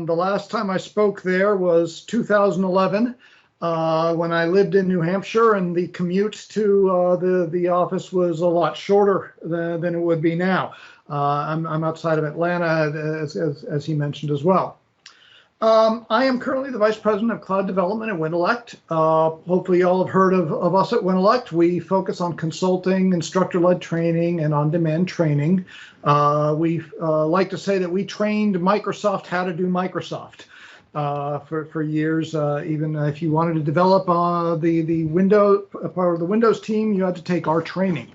The last time I spoke there was 2011 when I lived in New Hampshire, and the commute to the office was a lot shorter than it would be now. I'm outside of Atlanta, as he mentioned as well. I am currently the Vice President of Cloud Development at Windelect. Hopefully you all have heard of us at Windelect. We focus on consulting, instructor-led training, and on-demand training. We like to say that we trained Microsoft how to do Microsoft for years. Even if you wanted to develop the part of the Windows team, you had to take our training.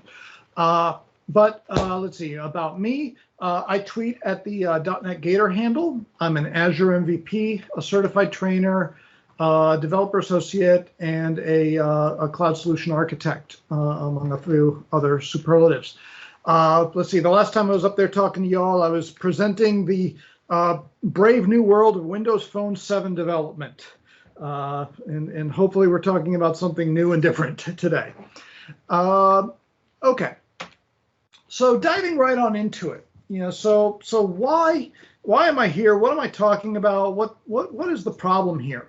But let's see, about me, I tweet at the .NET Gator handle. I'm an Azure MVP, a certified trainer, developer associate, and a cloud solution architect, among a few other superlatives. Let's see, the last time I was up there talking to y'all, I was presenting the brave new world of Windows Phone 7 development. And hopefully we're talking about something new and different today. Okay. So diving right on into it, so why am I here? What am I talking about? What is the problem here?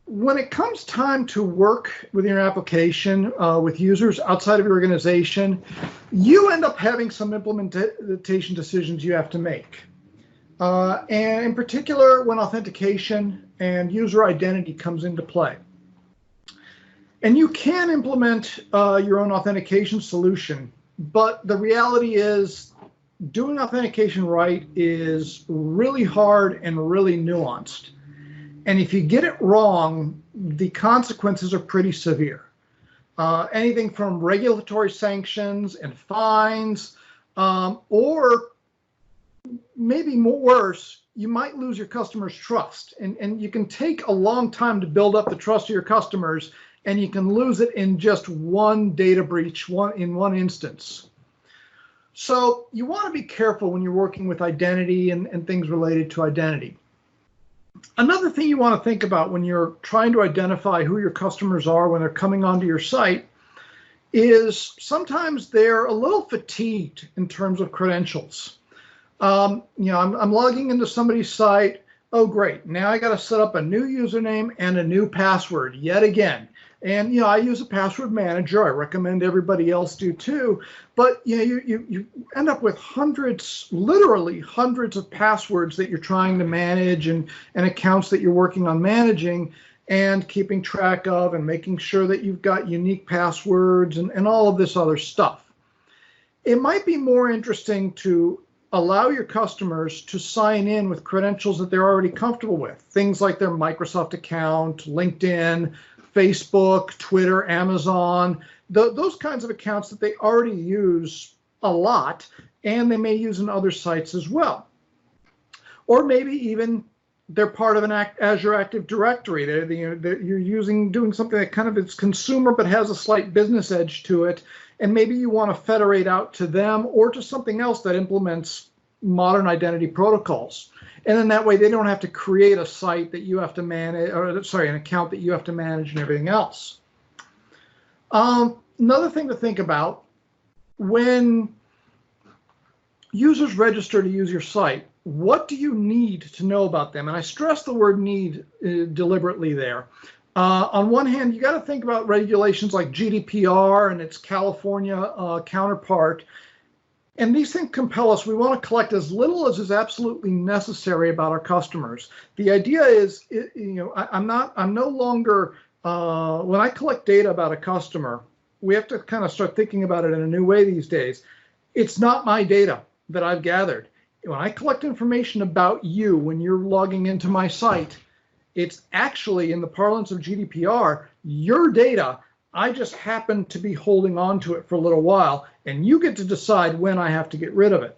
When it comes time to work with your application with users outside of your organization, you end up having some implementation decisions you have to make. And in particular, when authentication and user identity comes into play. And you can implement your own authentication solution, but the reality is doing authentication right is really hard and really nuanced. And if you get it wrong, the consequences are pretty severe. Anything from regulatory sanctions and fines, or maybe more worse, you might lose your customers' trust. And you can take a long time to build up the trust of your customers, and you can lose it in just one data breach, in one instance. So you want to be careful when you're working with identity and things related to identity. Another thing you want to think about when you're trying to identify who your customers are when they're coming onto your site is sometimes they're a little fatigued in terms of credentials. I'm logging into somebody's site. Oh, great. Now I got to set up a new username and a new password yet again. And, I use a password manager. I recommend everybody else do too. But, you end up with literally hundreds of passwords that you're trying to manage and accounts that you're working on managing and keeping track of and making sure that you've got unique passwords and all of this other stuff. It might be more interesting to allow your customers to sign in with credentials that they're already comfortable with. Things like their Microsoft account, LinkedIn, Facebook, Twitter, Amazon, those kinds of accounts that they already use a lot, and they may use in other sites as well. Or maybe even they're part of an Azure Active Directory. You're doing something that kind of is consumer but has a slight business edge to it, and maybe you want to federate out to them or to something else that implements modern identity protocols. And then that way they don't have to create a site that you have to manage, an account that you have to manage and everything else. Another thing to think about, when users register to use your site, what do you need to know about them? And I stress the word need deliberately there. On one hand, you got to think about regulations like GDPR and its California counterpart. And these things compel us. We want to collect as little as is absolutely necessary about our customers. The idea is, I'm no longer, when I collect data about a customer, we have to kind of start thinking about it in a new way these days. It's not my data that I've gathered. When I collect information about you, when you're logging into my site, it's actually, in the parlance of GDPR, your data. I just happen to be holding on to it for a little while, and you get to decide when I have to get rid of it.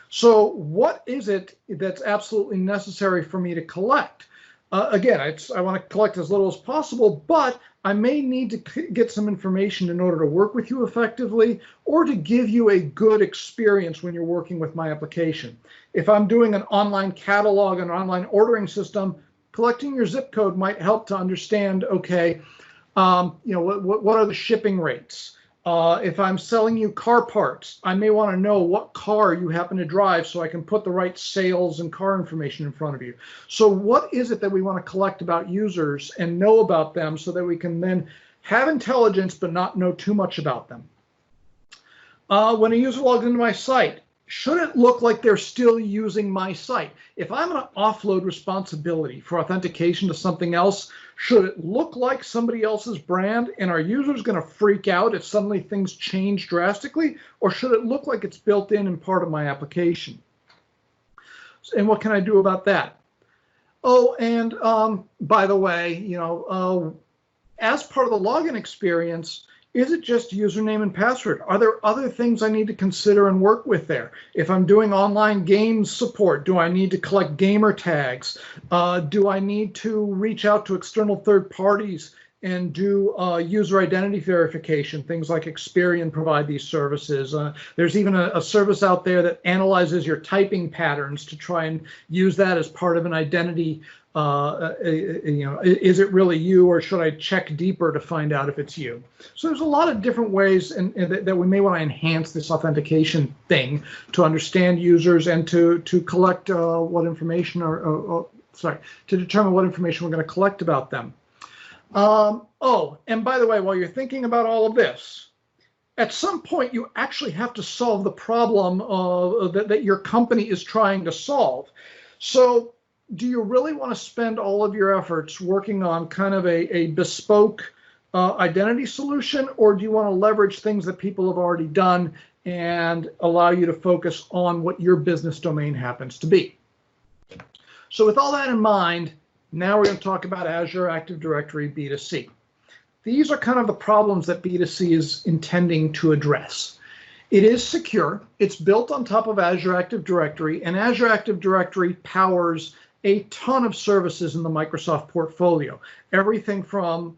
So what is it that's absolutely necessary for me to collect? Again, I want to collect as little as possible, but I may need to get some information in order to work with you effectively or to give you a good experience when you're working with my application. If I'm doing an online catalog, an online ordering system, collecting your zip code might help to understand, okay, what are the shipping rates? If I'm selling you car parts, I may want to know what car you happen to drive so I can put the right sales and car information in front of you. So what is it that we want to collect about users and know about them so that we can then have intelligence but not know too much about them? When a user logs into my site, should it look like they're still using my site? If I'm going to offload responsibility for authentication to something else, should it look like somebody else's brand and are users going to freak out if suddenly things change drastically? Or should it look like it's built in and part of my application? And what can I do about that? Oh, and by the way, as part of the login experience, is it just username and password? Are there other things I need to consider and work with there? If I'm doing online games support, do I need to collect gamer tags? Do I need to reach out to external third parties and do user identity verification? Things like Experian provide these services. There's even a service out there that analyzes your typing patterns to try and use that as part of an identity. Is it really you, or should I check deeper to find out if it's you? So there's a lot of different ways that we may want to enhance this authentication thing to understand users and to collect what information to determine what information we're going to collect about them. Oh, and by the way, while you're thinking about all of this, at some point you actually have to solve the problem that your company is trying to solve. So do you really want to spend all of your efforts working on kind of a bespoke identity solution, or do you want to leverage things that people have already done and allow you to focus on what your business domain happens to be? So with all that in mind, now we're going to talk about Azure Active Directory B2C. These are kind of the problems that B2C is intending to address. It is secure. It's built on top of Azure Active Directory, and Azure Active Directory powers a ton of services in the Microsoft portfolio. Everything from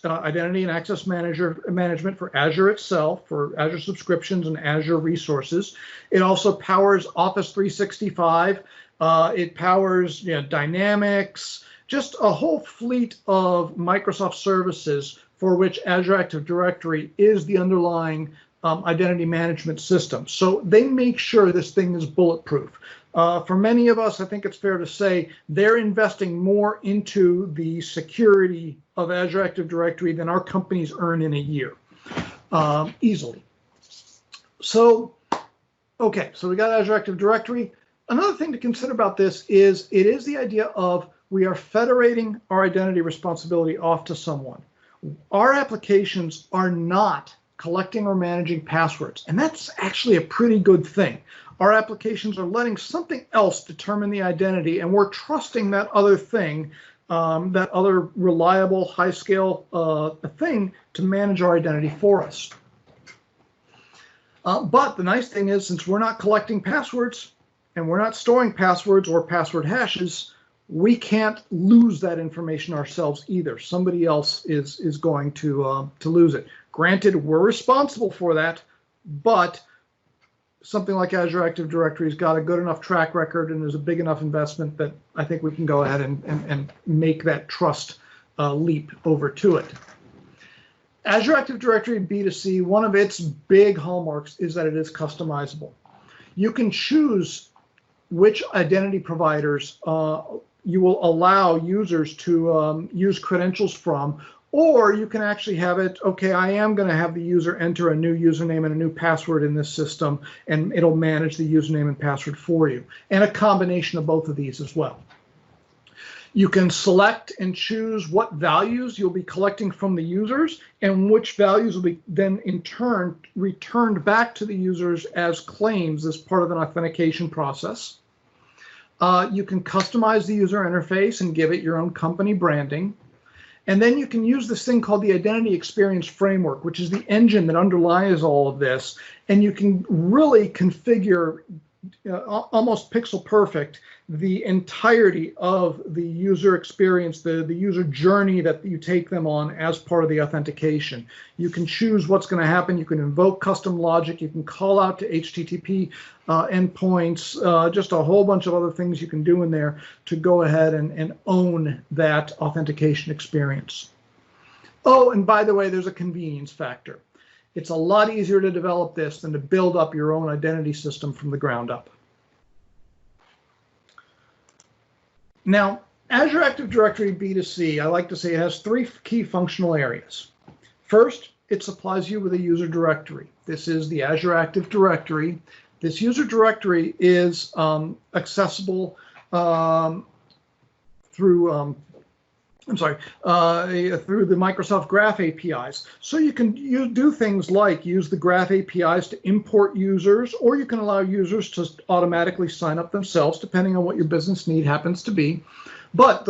identity and access management for Azure itself, for Azure Subscriptions and Azure Resources. It also powers Office 365. It powers Dynamics, just a whole fleet of Microsoft services for which Azure Active Directory is the underlying identity management system. So they make sure this thing is bulletproof. For many of us, I think it's fair to say they're investing more into the security of Azure Active Directory than our companies earn in a year, easily. So, okay, so we got Azure Active Directory. Another thing to consider about this is it is the idea of we are federating our identity responsibility off to someone. Our applications are not collecting or managing passwords, and that's actually a pretty good thing. Our applications are letting something else determine the identity, and we're trusting that other thing, that other reliable, high-scale thing to manage our identity for us. But the nice thing is, since we're not collecting passwords and we're not storing passwords or password hashes, we can't lose that information ourselves either. Somebody else is going to lose it. Granted, we're responsible for that, but something like Azure Active Directory has got a good enough track record and there's a big enough investment that I think we can go ahead and make that trust leap over to it. Azure Active Directory B2C, one of its big hallmarks is that it is customizable. You can choose which identity providers you will allow users to use credentials from, or you can actually have it, okay, I am going to have the user enter a new username and a new password in this system, and it'll manage the username and password for you, and a combination of both of these as well. You can select and choose what values you'll be collecting from the users and which values will be then in turn returned back to the users as claims as part of an authentication process. You can customize the user interface and give it your own company branding. And then you can use this thing called the Identity Experience Framework, which is the engine that underlies all of this. And you can really configure almost pixel perfect the entirety of the user experience, the user journey that you take them on as part of the authentication. You can choose what's going to happen. You can invoke custom logic. You can call out to HTTP endpoints, just a whole bunch of other things you can do in there to go ahead and own that authentication experience. Oh, and by the way, there's a convenience factor. It's a lot easier to develop this than to build up your own identity system from the ground up. Now, Azure Active Directory B2C, I like to say it has three key functional areas. First, it supplies you with a user directory. This is the Azure Active Directory. This user directory is accessible through through the Microsoft Graph APIs. So you can do things like use the Graph APIs to import users, or you can allow users to automatically sign up themselves, depending on what your business need happens to be. But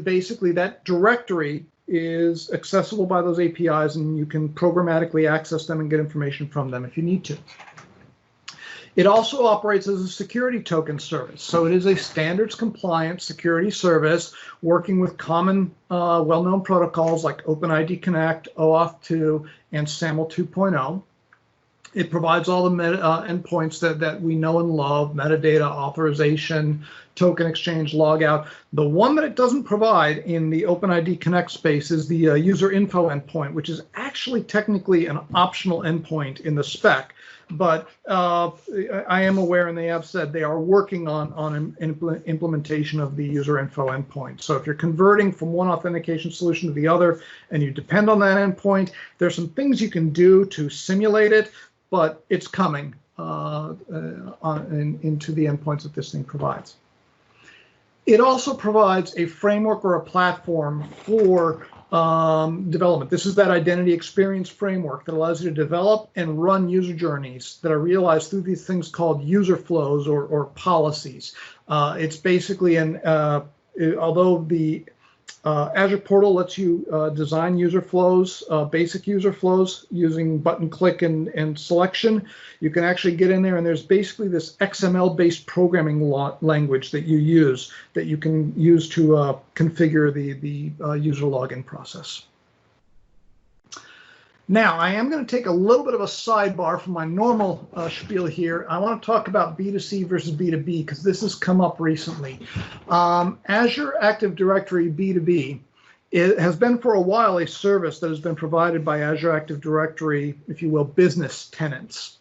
basically that directory is accessible by those APIs, and you can programmatically access them and get information from them if you need to. It also operates as a security token service. So it is a standards compliant security service working with common well-known protocols like OpenID Connect, OAuth 2, and SAML 2.0. It provides all the endpoints that we know and love: metadata, authorization, token exchange, logout. The one that it doesn't provide in the OpenID Connect space is the user info endpoint, which is actually technically an optional endpoint in the spec. But I am aware, and they have said they are working on implementation of the user info endpoint. So if you're converting from one authentication solution to the other and you depend on that endpoint, there's some things you can do to simulate it, but it's coming into the endpoints that this thing provides. It also provides a framework or a platform for development. This is that identity experience framework that allows you to develop and run user journeys that are realized through these things called user flows or policies. It's basically although the Azure portal lets you design user flows, basic user flows using button click and selection, you can actually get in there, and there's basically this XML-based programming language that you can use to configure the user login process. Now, I am going to take a little bit of a sidebar from my normal spiel here. I want to talk about B2C versus B2B because this has come up recently. Azure Active Directory B2B, it has been for a while a service that has been provided by Azure Active Directory, if you will, business tenants.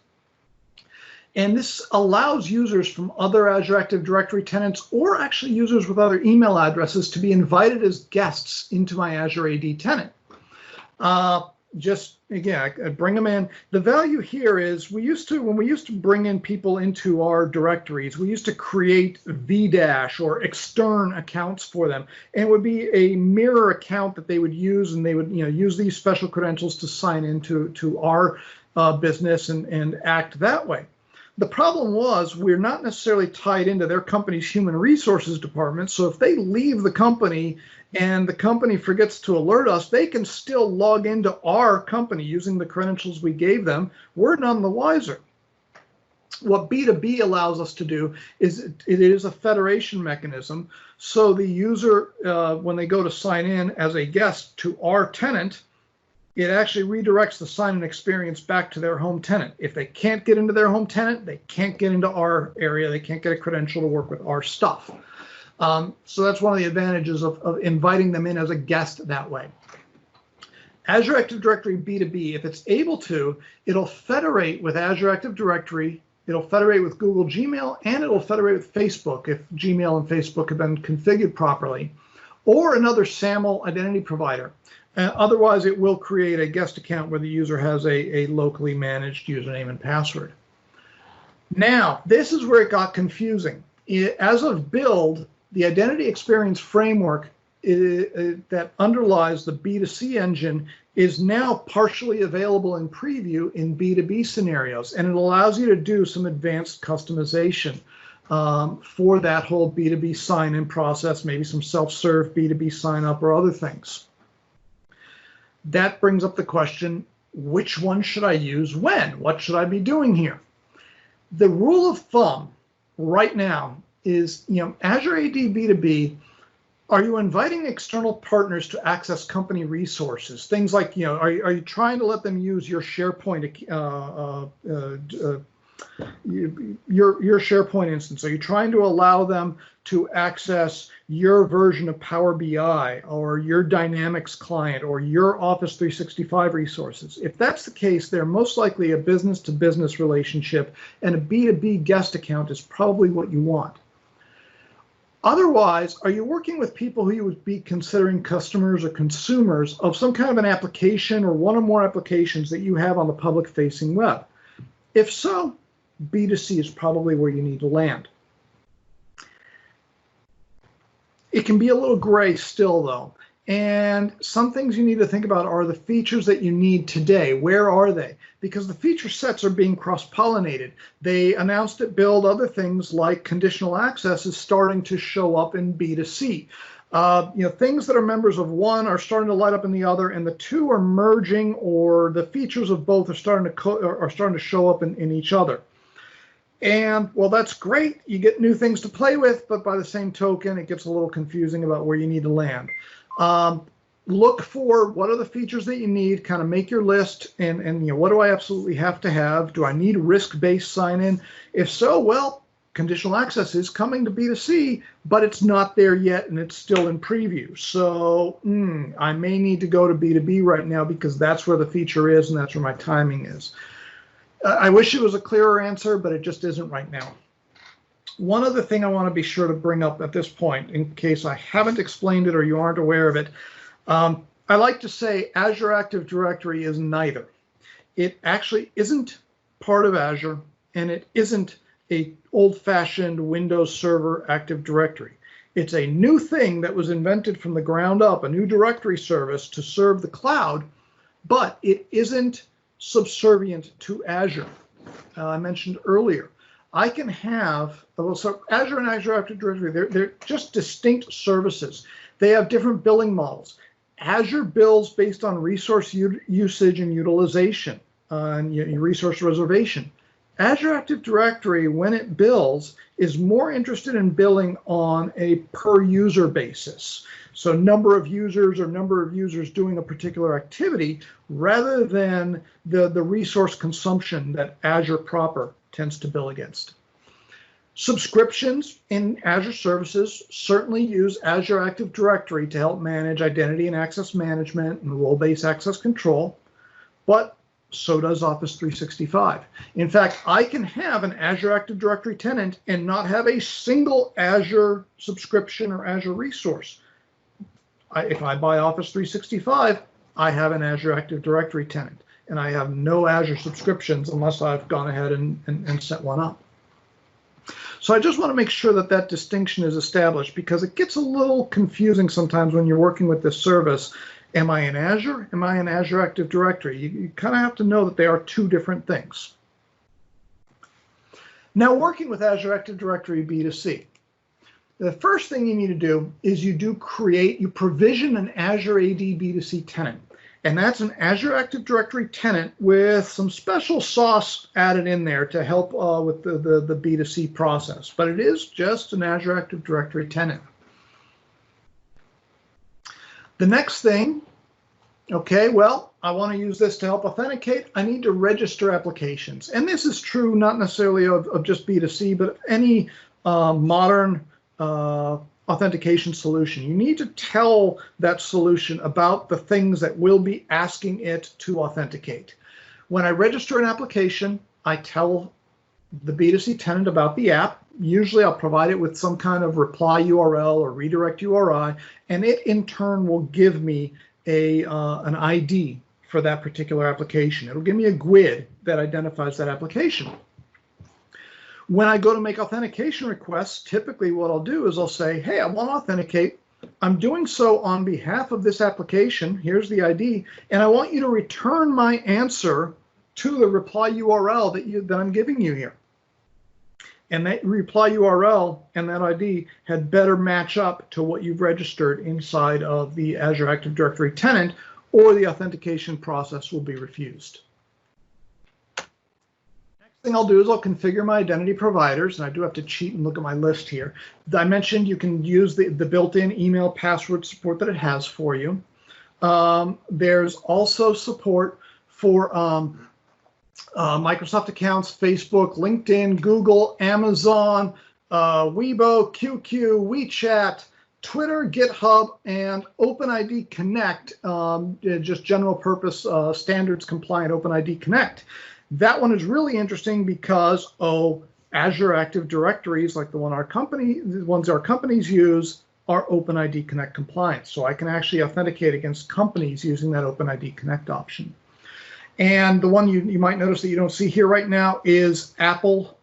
And this allows users from other Azure Active Directory tenants, or actually users with other email addresses, to be invited as guests into my Azure AD tenant. Just again, I bring them in. The value here is when we used to bring in people into our directories, we used to create VDash or extern accounts for them, and it would be a mirror account that they would use, and they would use these special credentials to sign into our business and act that way. The problem was we're not necessarily tied into their company's human resources department. So if they leave the company and the company forgets to alert us, they can still log into our company using the credentials we gave them. We're none the wiser. What B2B allows us to do is it is a federation mechanism. So the user, when they go to sign in as a guest to our tenant, it actually redirects the sign-in experience back to their home tenant. If they can't get into their home tenant, they can't get into our area. They can't get a credential to work with our stuff. So that's one of the advantages of inviting them in as a guest that way. Azure Active Directory B2B, if it's able to, it'll federate with Azure Active Directory, it'll federate with Google Gmail, and it'll federate with Facebook if Gmail and Facebook have been configured properly, or another SAML identity provider. Otherwise, it will create a guest account where the user has a locally managed username and password. Now, this is where it got confusing. As of build, the identity experience framework that underlies the B2C engine is now partially available in preview in B2B scenarios, and it allows you to do some advanced customization for that whole B2B sign-in process, maybe some self-serve B2B sign-up or other things. That brings up the question, which one should I use when? What should I be doing here? The rule of thumb right now is, Azure AD B2B, are you inviting external partners to access company resources? Things like, are you trying to let them use your SharePoint your SharePoint instance? Are you trying to allow them to access your version of Power BI or your Dynamics client or your Office 365 resources? If that's the case, they're most likely a business-to-business relationship, and a B2B guest account is probably what you want. Otherwise, are you working with people who you would be considering customers or consumers of some kind of an application or one or more applications that you have on the public-facing web? If so, B2C is probably where you need to land. It can be a little gray still, though. And some things you need to think about are the features that you need today. Where are they? Because the feature sets are being cross-pollinated. They announced at Build other things like conditional access is starting to show up in B2C. Things that are members of one are starting to light up in the other, and the two are merging, or the features of both are starting to show up in each other. And, well, that's great. You get new things to play with, but by the same token, it gets a little confusing about where you need to land. Look for what are the features that you need, kind of make your list, and what do I absolutely have to have? Do I need risk-based sign-in? If so, well, conditional access is coming to B2C, but it's not there yet, and it's still in preview. So I may need to go to B2B right now because that's where the feature is, and that's where my timing is. I wish it was a clearer answer, but it just isn't right now. One other thing I want to be sure to bring up at this point, in case I haven't explained it or you aren't aware of it, I like to say Azure Active Directory is neither. It actually isn't part of Azure, and it isn't a old-fashioned Windows Server Active Directory. It's a new thing that was invented from the ground up, a new directory service to serve the cloud, but it isn't subservient to Azure. I mentioned earlier, I can have, so Azure and Azure Active Directory, they're just distinct services. They have different billing models. Azure bills based on resource usage and utilization, and resource reservation. Azure Active Directory, when it bills, is more interested in billing on a per user basis. So number of users or number of users doing a particular activity rather than the resource consumption that Azure proper tends to bill against. Subscriptions in Azure services certainly use Azure Active Directory to help manage identity and access management and role-based access control, but so does Office 365. In fact, I can have an Azure Active Directory tenant and not have a single Azure subscription or Azure resource. If I buy Office 365, I have an Azure Active Directory tenant, and I have no Azure subscriptions unless I've gone ahead and set one up. So I just want to make sure that that distinction is established, because it gets a little confusing sometimes when you're working with this service. Am I in Azure? Am I in Azure Active Directory? You kind of have to know that they are two different things. Now, working with Azure Active Directory B2C, the first thing you need to do is you provision an Azure AD B2C tenant. And that's an Azure Active Directory tenant with some special sauce added in there to help with the B2C process. But it is just an Azure Active Directory tenant. The next thing, okay, well, I want to use this to help authenticate. I need to register applications. And this is true not necessarily of just B2C, but any modern authentication solution. You need to tell that solution about the things that will be asking it to authenticate. When I register an application, I tell the B2C tenant about the app. Usually I'll provide it with some kind of reply URL or redirect URI, and it in turn will give me an ID for that particular application. It'll give me a GUID that identifies that application. When I go to make authentication requests, typically what I'll do is I'll say, hey, I want to authenticate. I'm doing so on behalf of this application. Here's the ID. And I want you to return my answer to the reply URL that I'm giving you here. And that reply URL and that ID had better match up to what you've registered inside of the Azure Active Directory tenant, or the authentication process will be refused. Thing I'll do is I'll configure my identity providers, and I do have to cheat and look at my list here. I mentioned you can use the built-in email password support that it has for you. There's also support for Microsoft accounts, Facebook, LinkedIn, Google, Amazon, Weibo, QQ, WeChat, Twitter, GitHub, and OpenID Connect, just general purpose standards compliant OpenID Connect. That one is really interesting because, Azure Active Directories, like the ones our companies use, are OpenID Connect compliant. So I can actually authenticate against companies using that OpenID Connect option. And the one you might notice that you don't see here right now is Apple,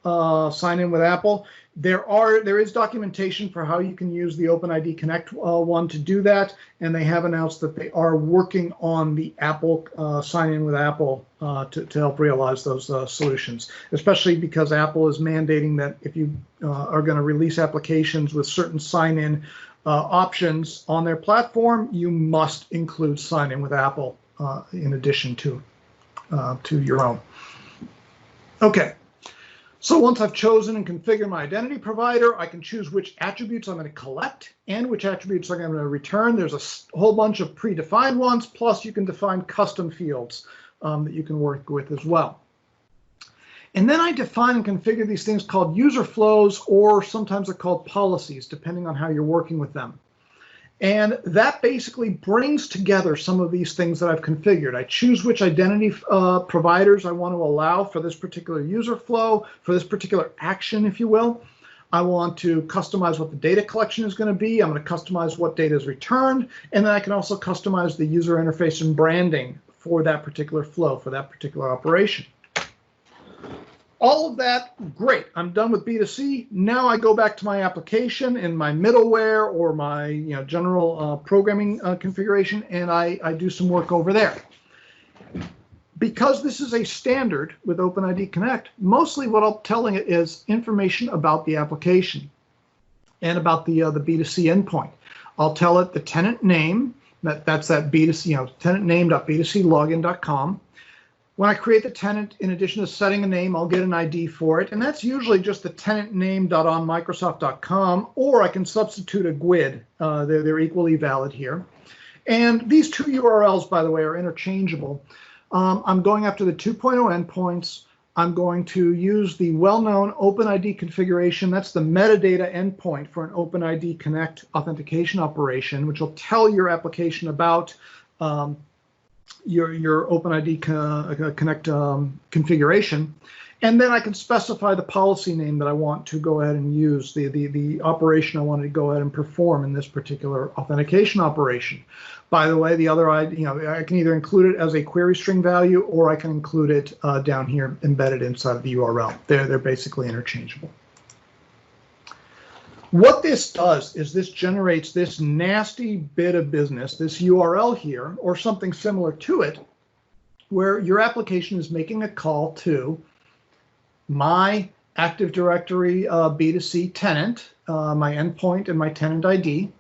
sign in with Apple. There is documentation for how you can use the OpenID Connect one to do that, and they have announced that they are working on the Apple sign in with Apple to help realize those solutions, especially because Apple is mandating that if you are going to release applications with certain sign in options on their platform, you must include sign in with Apple in addition to your own. Okay. So once I've chosen and configured my identity provider, I can choose which attributes I'm going to collect and which attributes I'm going to return. There's a whole bunch of predefined ones, plus you can define custom fields that you can work with as well. And then I define and configure these things called user flows, or sometimes they're called policies, depending on how you're working with them. And that basically brings together some of these things that I've configured. I choose which identity providers I want to allow for this particular user flow, for this particular action, if you will. I want to customize what the data collection is going to be. I'm going to customize what data is returned. And then I can also customize the user interface and branding for that particular flow, for that particular operation. All of that, great. I'm done with B2C. Now I go back to my application in my middleware or my general programming configuration, and I do some work over there. Because this is a standard with OpenID Connect, mostly what I'm telling it is information about the application and about the B2C endpoint. I'll tell it the tenant name, that's that B2C, tenant name.b2clogin.com. When I create the tenant, in addition to setting a name, I'll get an ID for it. And that's usually just the tenant name.onmicrosoft.com, or I can substitute a GUID. They're equally valid here. And these two URLs, by the way, are interchangeable. I'm going after the 2.0 endpoints. I'm going to use the well-known OpenID configuration. That's the metadata endpoint for an OpenID Connect authentication operation, which will tell your application about your OpenID Connect configuration. And then I can specify the policy name that I want to go ahead and use, the operation I want to go ahead and perform in this particular authentication operation. By the way, the other, I can either include it as a query string value, or I can include it down here embedded inside of the URL. They're basically interchangeable. What this does is this generates this nasty bit of business, this URL here, or something similar to it, where your application is making a call to my Active Directory B2C tenant, my endpoint and my tenant ID.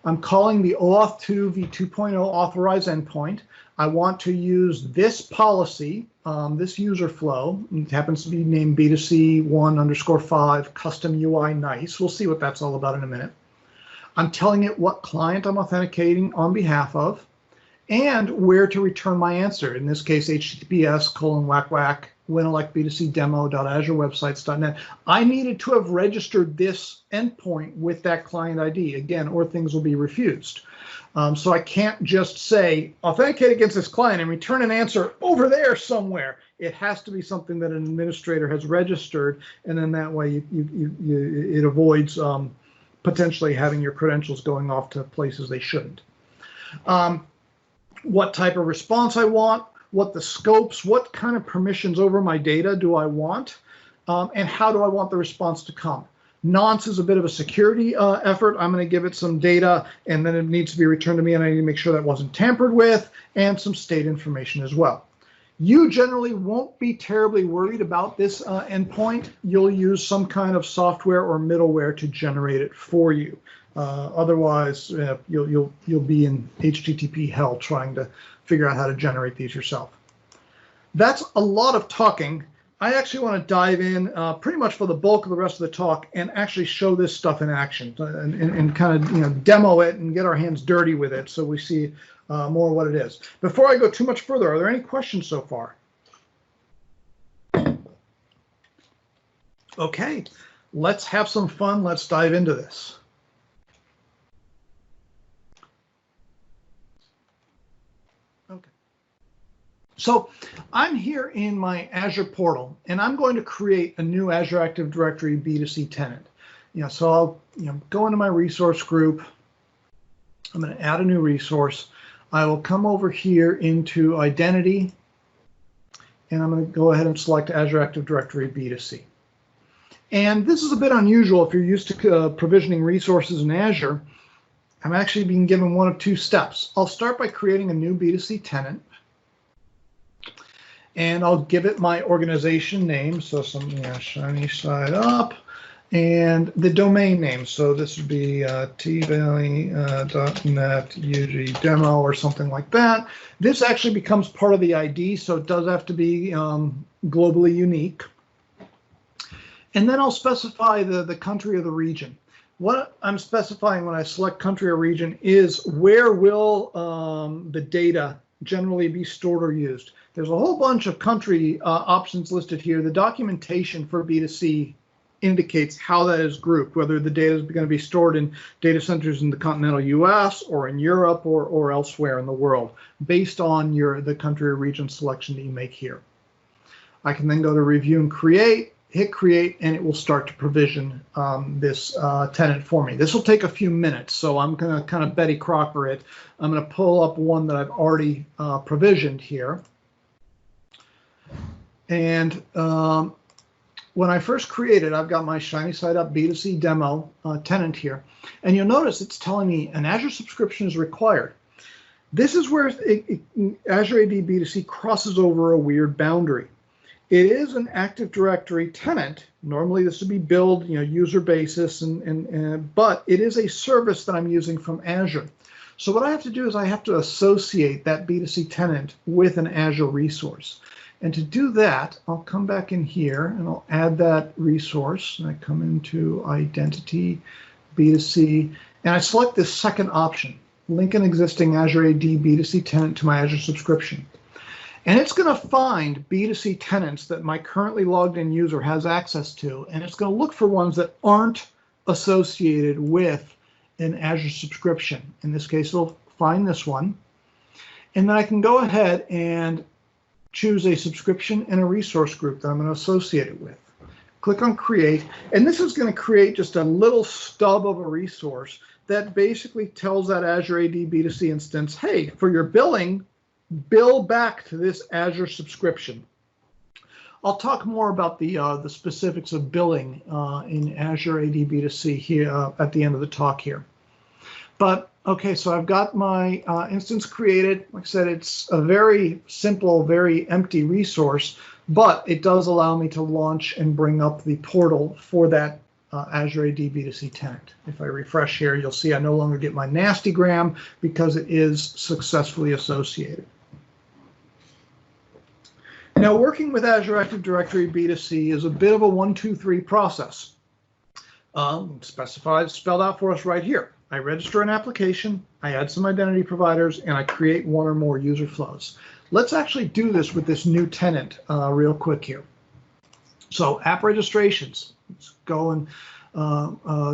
I'm calling the OAuth2 v2.0 authorize endpoint. I want to use this policy, this user flow. It happens to be named B2C1_5 custom UI nice. We'll see what that's all about in a minute. I'm telling it what client I'm authenticating on behalf of and where to return my answer. In this case, https://windelect B2C demo.azurewebsites.net. I needed to have registered this endpoint with that client ID, again, or things will be refused. So I can't just say authenticate against this client and return an answer over there somewhere. It has to be something that an administrator has registered, and then that way it avoids potentially having your credentials going off to places they shouldn't. What type of response I want, what the scopes, what kind of permissions over my data do I want, and how do I want the response to come. Nonce is a bit of a security effort. I'm going to give it some data, and then it needs to be returned to me, and I need to make sure that wasn't tampered with, and some state information as well. You generally won't be terribly worried about this endpoint. You'll use some kind of software or middleware to generate it for you. Otherwise, you'll be in HTTP hell trying to figure out how to generate these yourself. That's a lot of talking. I actually want to dive in pretty much for the bulk of the rest of the talk and actually show this stuff in action and kind of demo it and get our hands dirty with it so we see more what it is. Before I go too much further, are there any questions so far? Okay, let's have some fun. Let's dive into this. Okay. So I'm here in my Azure portal, and I'm going to create a new Azure Active Directory B2C tenant. So I'll go into my resource group. I'm going to add a new resource. I will come over here into identity, and I'm going to go ahead and select Azure Active Directory B2C. And this is a bit unusual if you're used to provisioning resources in Azure. I'm actually being given one of two steps. I'll start by creating a new B2C tenant, and I'll give it my organization name, so some shiny side up, and the domain name. So this would be tvalley.net UG demo or something like that. This actually becomes part of the ID, so it does have to be globally unique. And then I'll specify the country or the region. What I'm specifying when I select country or region is where will the data generally be stored or used. There's a whole bunch of country options listed here. The documentation for B2C indicates how that is grouped, whether the data is going to be stored in data centers in the continental US or in Europe or elsewhere in the world, based on the country or region selection that you make here. I can then go to review and create, hit create, and it will start to provision this tenant for me. This will take a few minutes, so I'm going to kind of Betty Crocker it. I'm going to pull up one that I've already provisioned here. And when I first created, I've got my shiny side up B2C demo tenant here. And you'll notice it's telling me an Azure subscription is required. This is where Azure AD B2C crosses over a weird boundary. It is an Active Directory tenant. Normally this would be billed, user basis, but it is a service that I'm using from Azure. So what I have to do is I have to associate that B2C tenant with an Azure resource. And to do that, I'll come back in here and I'll add that resource. And I come into Identity, B2C, and I select this second option, link an existing Azure AD B2C tenant to my Azure subscription. And it's going to find B2C tenants that my currently logged in user has access to, and it's going to look for ones that aren't associated with an Azure subscription. In this case, it'll find this one. And then I can go ahead and choose a subscription and a resource group that I'm going to associate it with. Click on create, and this is going to create just a little stub of a resource that basically tells that Azure AD B2C instance, hey, for your billing, bill back to this Azure subscription. I'll talk more about the specifics of billing in Azure AD B2C here at the end of the talk here. But okay, so I've got my instance created. Like I said, it's a very simple, very empty resource, but it does allow me to launch and bring up the portal for that Azure AD B2C tenant. If I refresh here, you'll see I no longer get my nastygram because it is successfully associated. Now, working with Azure Active Directory B2C is a bit of a 1-2-3 process. Spelled out for us right here. I register an application, I add some identity providers, and I create one or more user flows. Let's actually do this with this new tenant real quick here. So app registrations, let's go and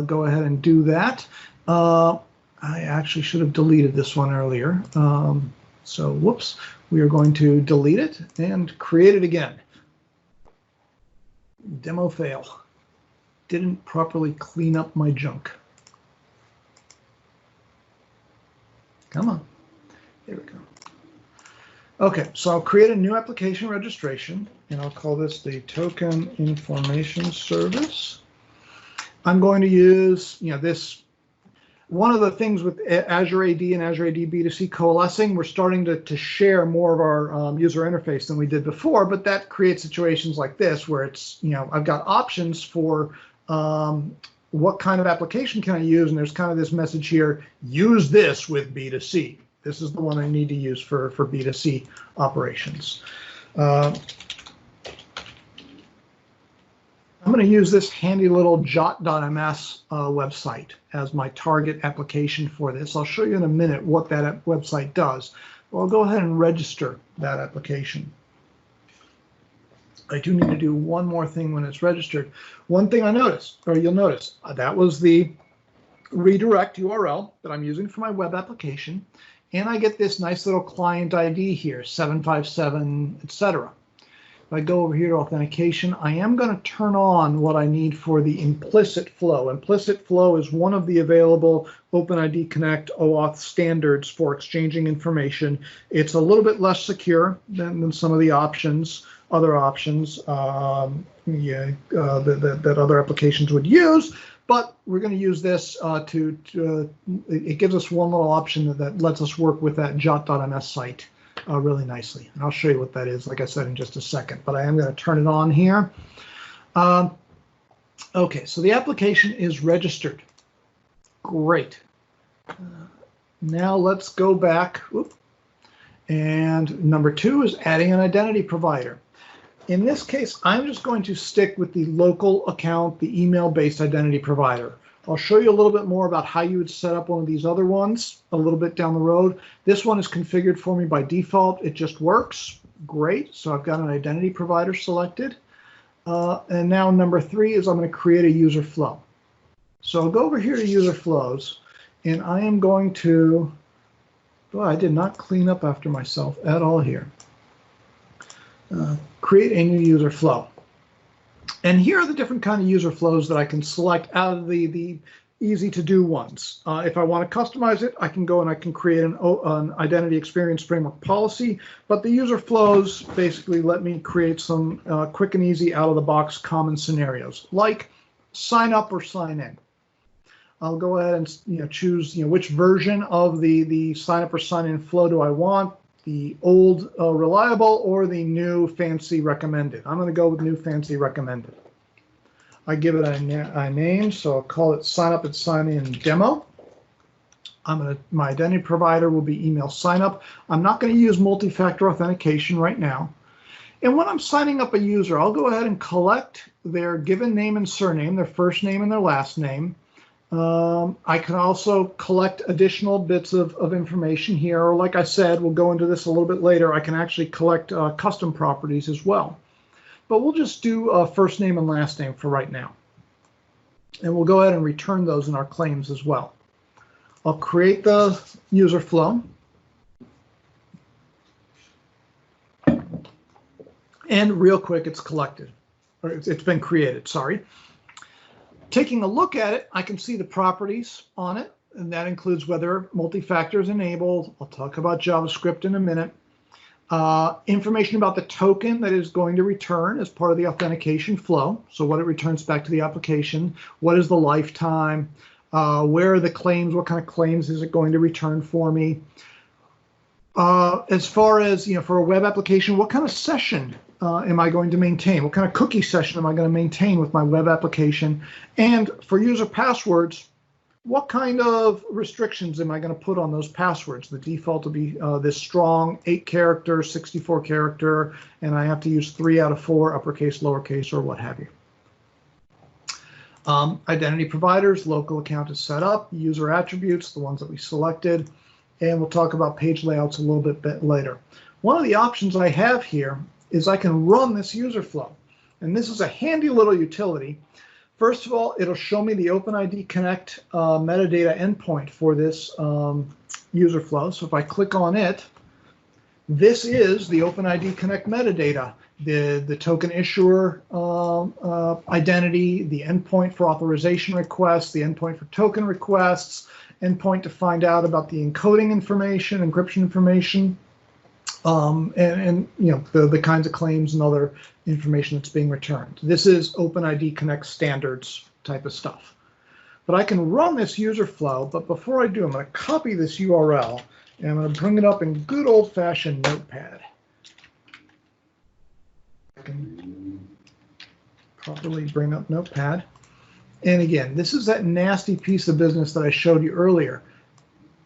go ahead and do that. I actually should have deleted this one earlier. So whoops, we are going to delete it and create it again. Demo fail. Didn't properly clean up my junk. Come on, there we go. Okay, so I'll create a new application registration, and I'll call this the Token Information Service. I'm going to use, this. One of the things with Azure AD and Azure AD B2C coalescing, we're starting to share more of our user interface than we did before, but that creates situations like this where it's, I've got options for what kind of application can I use, and there's kind of this message here, use this with B2C. This is the one I need to use for B2C operations. I'm going to use this handy little jot.ms website as my target application for this. I'll show you in a minute what that website does. Well, I'll go ahead and register that application. I do need to do one more thing when it's registered. One thing I noticed, or you'll notice, that was the redirect URL that I'm using for my web application. And I get this nice little client ID here, 757, etc. If I go over here to authentication, I am going to turn on what I need for the implicit flow. Implicit flow is one of the available OpenID Connect OAuth standards for exchanging information. It's a little bit less secure than some of the other options that other applications would use. But we're going to use this it gives us one little option that lets us work with that jot.ms site really nicely. And I'll show you what that is, like I said, in just a second. But I am going to turn it on here. Okay, so the application is registered. Great. Now let's go back. And number 2 is adding an identity provider. In this case, I'm just going to stick with the local account, the email-based identity provider. I'll show you a little bit more about how you would set up one of these other ones a little bit down the road. This one is configured for me by default. It just works. Great. So I've got an identity provider selected. And now number 3 is I'm going to create a user flow. So I'll go over here to user flows, and I am going to, I did not clean up after myself at all here. Create a new user flow. And here are the different kind of user flows that I can select out of the easy to do ones. If I want to customize it, I can go and I can create an identity experience framework policy, but the user flows basically let me create some quick and easy out of the box common scenarios, like sign up or sign in. I'll go ahead and choose which version of the sign up or sign in flow do I want. The old reliable or the new fancy recommended. I'm going to go with new fancy recommended. I give it a name, so I'll call it sign up and sign in demo. My identity provider will be email sign up. I'm not going to use multi-factor authentication right now. And when I'm signing up a user, I'll go ahead and collect their given name and surname, their first name and their last name. I can also collect additional bits of information here, or like I said, we'll go into this a little bit later, I can actually collect custom properties as well. But we'll just do first name and last name for right now. And we'll go ahead and return those in our claims as well. I'll create the user flow. And real quick, it's collected, or it's been created, sorry. Taking a look at it, I can see the properties on it, and that includes whether multi-factor is enabled. I'll talk about JavaScript in a minute. Information about the token that is going to return as part of the authentication flow. So what it returns back to the application, what is the lifetime, where are the claims, what kind of claims is it going to return for me. As far as, for a web application, what kind of session am I going to maintain? What kind of cookie session am I going to maintain with my web application? And for user passwords, what kind of restrictions am I going to put on those passwords? The default will be this strong 8-character, 64-character, and I have to use 3 out of 4, uppercase, lowercase, or what have you. Identity providers, local account is set up, user attributes, the ones that we selected, and we'll talk about page layouts a little bit later. One of the options I have here is I can run this user flow. And this is a handy little utility. First of all, it'll show me the OpenID Connect metadata endpoint for this user flow. So if I click on it, this is the OpenID Connect metadata, the token issuer identity, the endpoint for authorization requests, the endpoint for token requests, endpoint to find out about the encoding information, encryption information, and the kinds of claims and other information that's being returned. This is OpenID Connect standards type of stuff. But I can run this user flow, but before I do, I'm going to copy this URL, and I'm going to bring it up in good old-fashioned Notepad. I can properly bring up Notepad. And again, this is that nasty piece of business that I showed you earlier.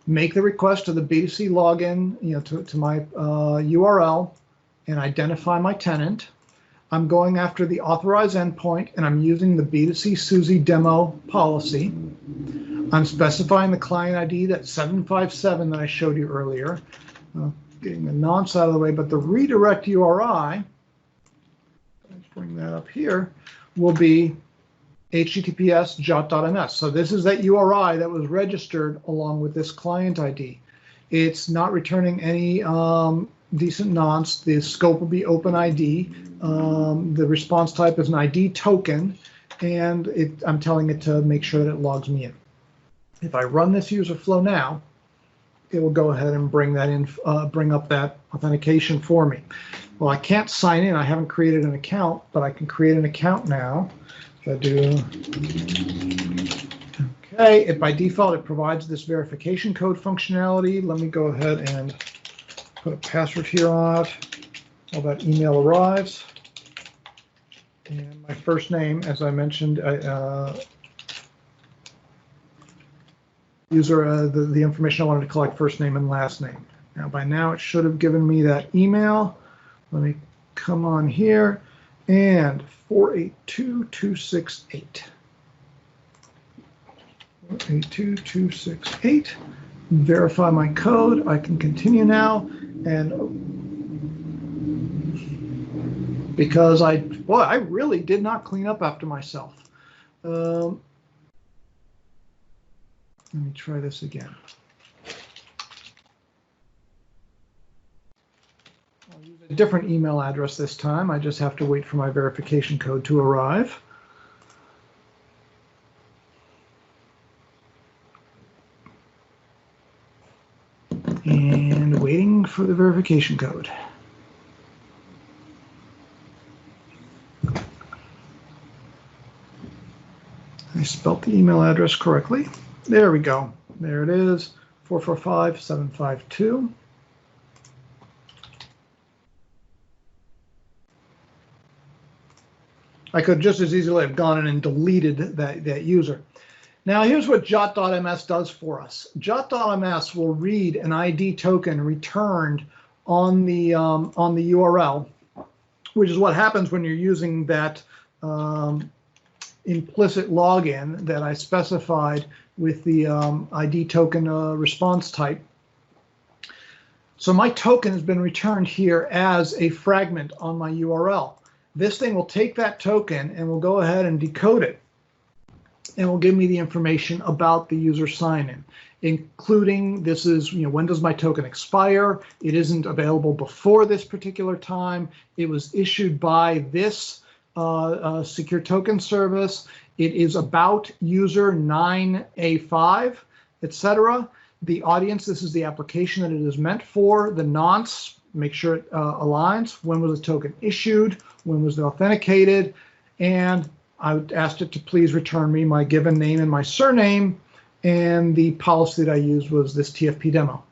Make the request to the B2C login, to my URL, and identify my tenant. I'm going after the authorized endpoint, and I'm using the B2C SUSE demo policy. I'm specifying the client ID, that 757 that I showed you earlier. Getting the nonce out of the way, but the redirect URI, bring that up here, will be https jot.ms. So this is that URI that was registered along with this client ID. It's not returning any decent nonce. The scope will be OpenID. The response type is an ID token, and I'm telling it to make sure that it logs me in. If I run this user flow now, it will go ahead and bring that in, bring up that authentication for me. Well, I can't sign in. I haven't created an account, but I can create an account now. So I do. Okay, by default, it provides this verification code functionality. Let me go ahead and put a password here on it. All that email arrives. And my first name, as I mentioned, user, the information I wanted to collect, first name and last name. Now, by now, it should have given me that email. Let me come on here and 482268. 482268. Verify my code. I can continue now, and because I really did not clean up after myself. Let me try this again. I'll use a different email address this time. I just have to wait for my verification code to arrive. And waiting for the verification code. I spelled the email address correctly. There we go. There it is, 445752. I could just as easily have gone in and deleted that user. Now here's what jot.ms does for us. Jot.ms will read an ID token returned on the URL, which is what happens when you're using that implicit login that I specified with the ID token response type. So my token has been returned here as a fragment on my URL. This thing will take that token and will go ahead and decode it, and will give me the information about the user sign-in, including this is, when does my token expire? It isn't available before this particular time. It was issued by this secure token service. It is about user 9A5, etc. The audience, this is the application that it is meant for. The nonce, make sure it aligns. When was the token issued? When was it authenticated? And I asked it to please return me my given name and my surname, and the policy that I used was this TFP demo.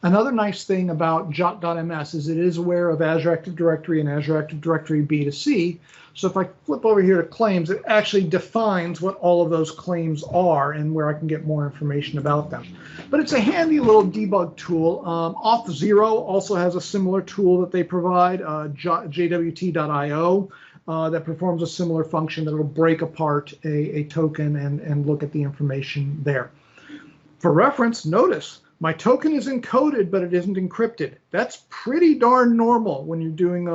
Another nice thing about jot.ms is it is aware of Azure Active Directory and Azure Active Directory B2C. So if I flip over here to claims, it actually defines what all of those claims are and where I can get more information about them. But it's a handy little debug tool. Auth0 also has a similar tool that they provide, jwt.io. That performs a similar function that will break apart a token and look at the information there. For reference, notice my token is encoded, but it isn't encrypted. That's pretty darn normal when you're doing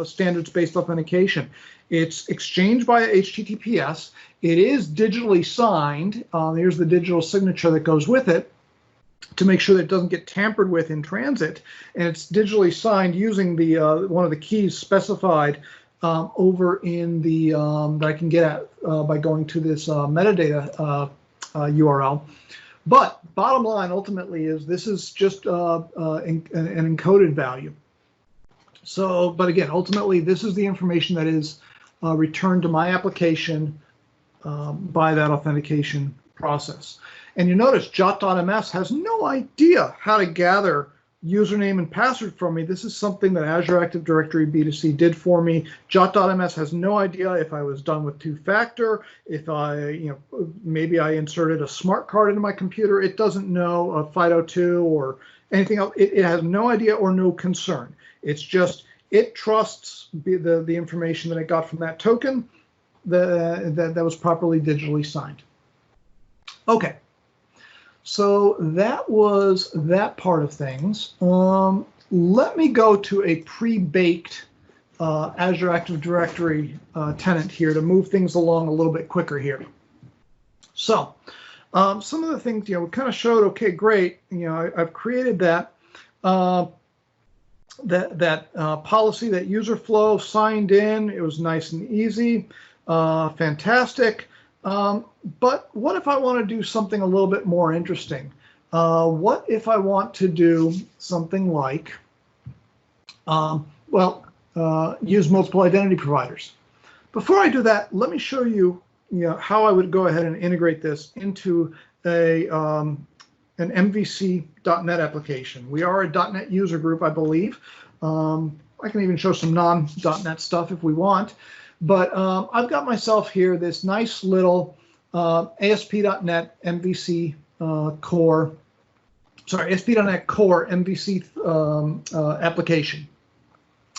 standards-based authentication. It's exchanged via HTTPS. It is digitally signed. Here's the digital signature that goes with it to make sure that it doesn't get tampered with in transit. And it's digitally signed using the one of the keys specified over in the that I can get at by going to this metadata URL. But bottom line, ultimately, is this is just an encoded value. So, but again, ultimately, this is the information that is returned to my application by that authentication process. And you notice jot.ms has no idea how to gather username and password from me. This is something that Azure Active Directory B2C did for me. Jot.ms has no idea if I was done with two-factor, if I, maybe I inserted a smart card into my computer. It doesn't know a FIDO2 or anything else. It has no idea or no concern. It's just, it trusts the information that it got from that token that was properly digitally signed. Okay. So that was that part of things. Let me go to a pre-baked Azure Active Directory tenant here to move things along a little bit quicker here. So some of the things, we kind of showed, okay, great, I've created that policy, that user flow, signed in, it was nice and easy, fantastic. But what if I want to do something a little bit more interesting? What if I want to do something like, use multiple identity providers? Before I do that, let me show you, how I would go ahead and integrate this into an MVC.NET application. We are a .NET user group, I believe. I can even show some non.NET stuff if we want. But I've got myself here this nice little ASP.NET MVC core, ASP.NET Core MVC application.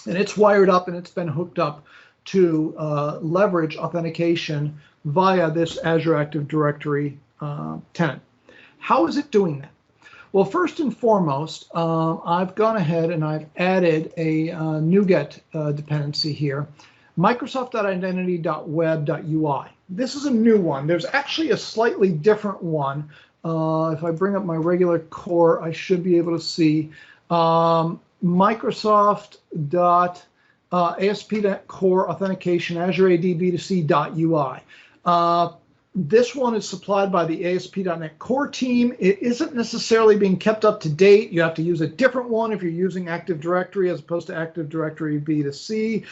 And it's wired up and it's been hooked up to leverage authentication via this Azure Active Directory tenant. How is it doing that? Well, first and foremost, I've gone ahead and I've added a NuGet dependency here, Microsoft.identity.web.ui. This is a new one. There's actually a slightly different one. If I bring up my regular core, I should be able to see Microsoft.ASP.Core Authentication Azure AD B2C.ui. This one is supplied by the ASP.NET Core team. It isn't necessarily being kept up to date. You have to use a different one if you're using Active Directory as opposed to Active Directory B2C.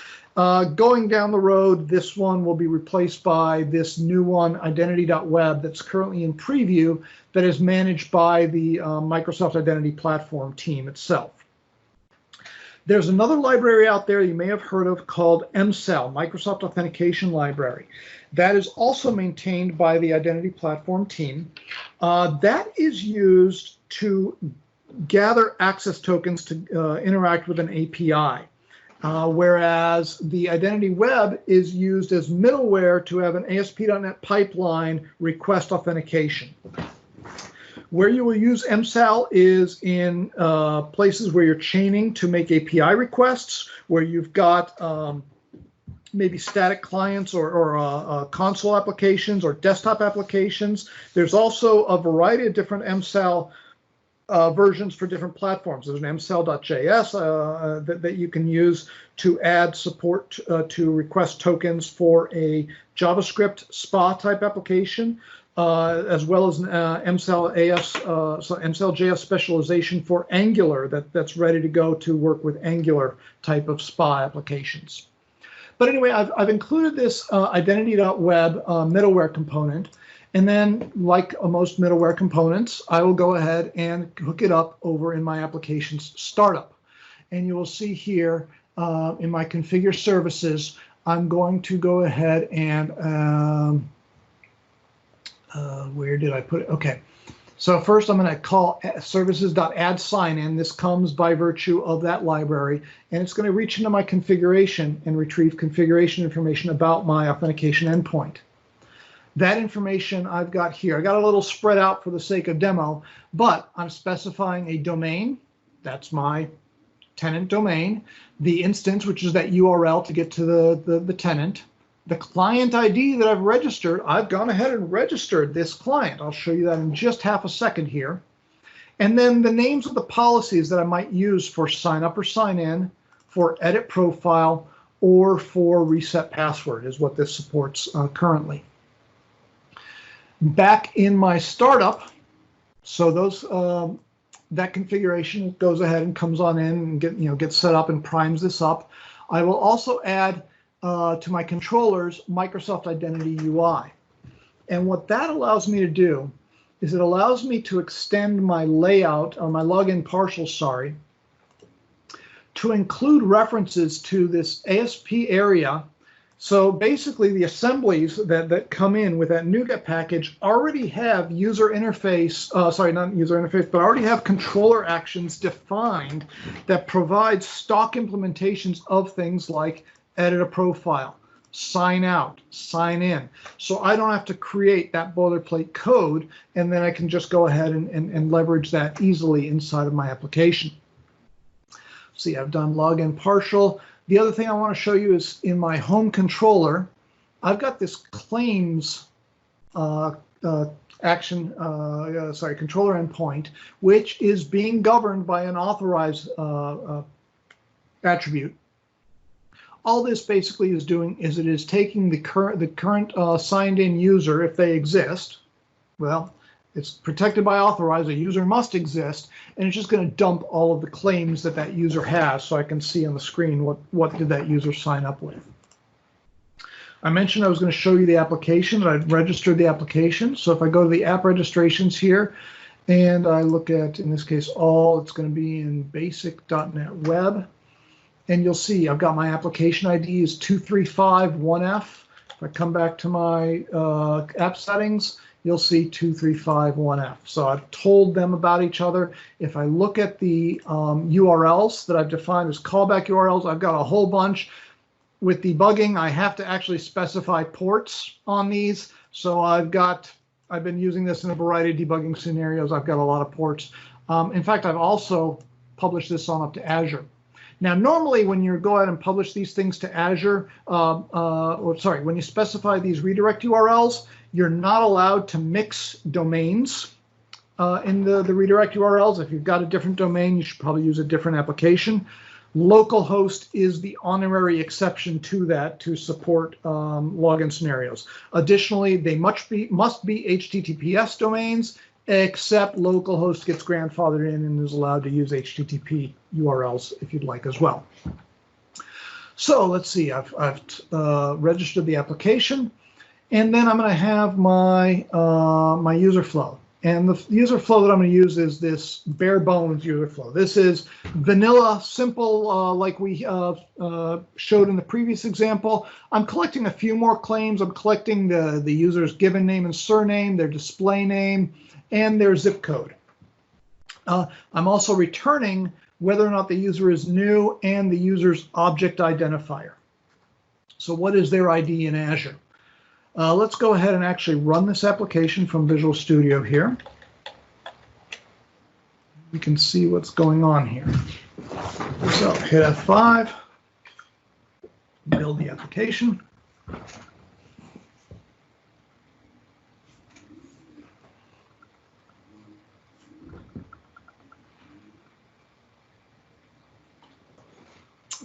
Going down the road, this one will be replaced by this new one, identity.web, that's currently in preview, that is managed by the Microsoft Identity Platform team itself. There's another library out there you may have heard of called MCEL, Microsoft Authentication Library. That is also maintained by the Identity Platform team. That is used to gather access tokens to interact with an API, whereas the Identity Web is used as middleware to have an ASP.NET pipeline request authentication. Where you will use MCEL is in places where you're chaining to make API requests, where you've got maybe static clients or console applications or desktop applications. There's also a variety of different MCEL versions for different platforms. There's an MCEL.js that you can use to add support to request tokens for a JavaScript SPA type application. As well as an MCEL.js specialization for Angular that's ready to go to work with Angular type of SPA applications. But anyway, I've included this identity.web middleware component. And then, like most middleware components, I will go ahead and hook it up over in my application's startup. And you will see here in my configure services, I'm going to go ahead and where did I put it? Okay, so first I'm going to call services.add_sign-in. This comes by virtue of that library, and it's going to reach into my configuration and retrieve configuration information about my authentication endpoint. That information I've got here. I got a little spread out for the sake of demo, but I'm specifying a domain. That's my tenant domain. The instance, which is that URL to get to the tenant. The client ID that I've registered, I've gone ahead and registered this client. I'll show you that in just half a second here. And then the names of the policies that I might use for sign up or sign in, for edit profile, or for reset password is what this supports currently. Back in my startup, so those that configuration goes ahead and comes on in and gets set up and primes this up. I will also add to my controllers Microsoft Identity UI. And what that allows me to do is it allows me to extend my layout, or my login partial, sorry, to include references to this ASP area. So basically the assemblies that come in with that NuGet package already have user interface, sorry, not user interface, but already have controller actions defined that provide stock implementations of things like edit a profile, sign out, sign in. So I don't have to create that boilerplate code, and then I can just go ahead and leverage that easily inside of my application. See, I've done login partial. The other thing I want to show you is in my home controller, I've got this claims controller endpoint, which is being governed by an authorized attribute. All this basically is doing is it is taking the current signed in user, if they exist. Well, it's protected by authorized. A user must exist, and it's just going to dump all of the claims that that user has, so I can see on the screen what did that user sign up with. I mentioned I was going to show you the application, that I've registered the application. So if I go to the app registrations here, and I look at, in this case, all, it's going to be in basic.NET Web. And you'll see I've got my application ID is 2351F. If I come back to my app settings, you'll see 2351F. So I've told them about each other. If I look at the URLs that I've defined as callback URLs, I've got a whole bunch. With debugging, I have to actually specify ports on these. So I've been using this in a variety of debugging scenarios. I've got a lot of ports. In fact, I've also published this on up to Azure. Now, normally when you go ahead and publish these things to Azure, when you specify these redirect URLs, you're not allowed to mix domains in the redirect URLs. If you've got a different domain, you should probably use a different application. Localhost is the honorary exception to that to support login scenarios. Additionally, they must be HTTPS domains, except localhost gets grandfathered in and is allowed to use HTTP URLs if you'd like as well. So let's see, I've registered the application, and then I'm going to have my my user flow. And the user flow that I'm going to use is this bare bones user flow. This is vanilla, simple, like we showed in the previous example. I'm collecting a few more claims. I'm collecting the user's given name and surname, their display name, and their zip code. I'm also returning whether or not the user is new and the user's object identifier. So what is their ID in Azure? Let's go ahead and actually run this application from Visual Studio here. We can see what's going on here. So hit F5, build the application.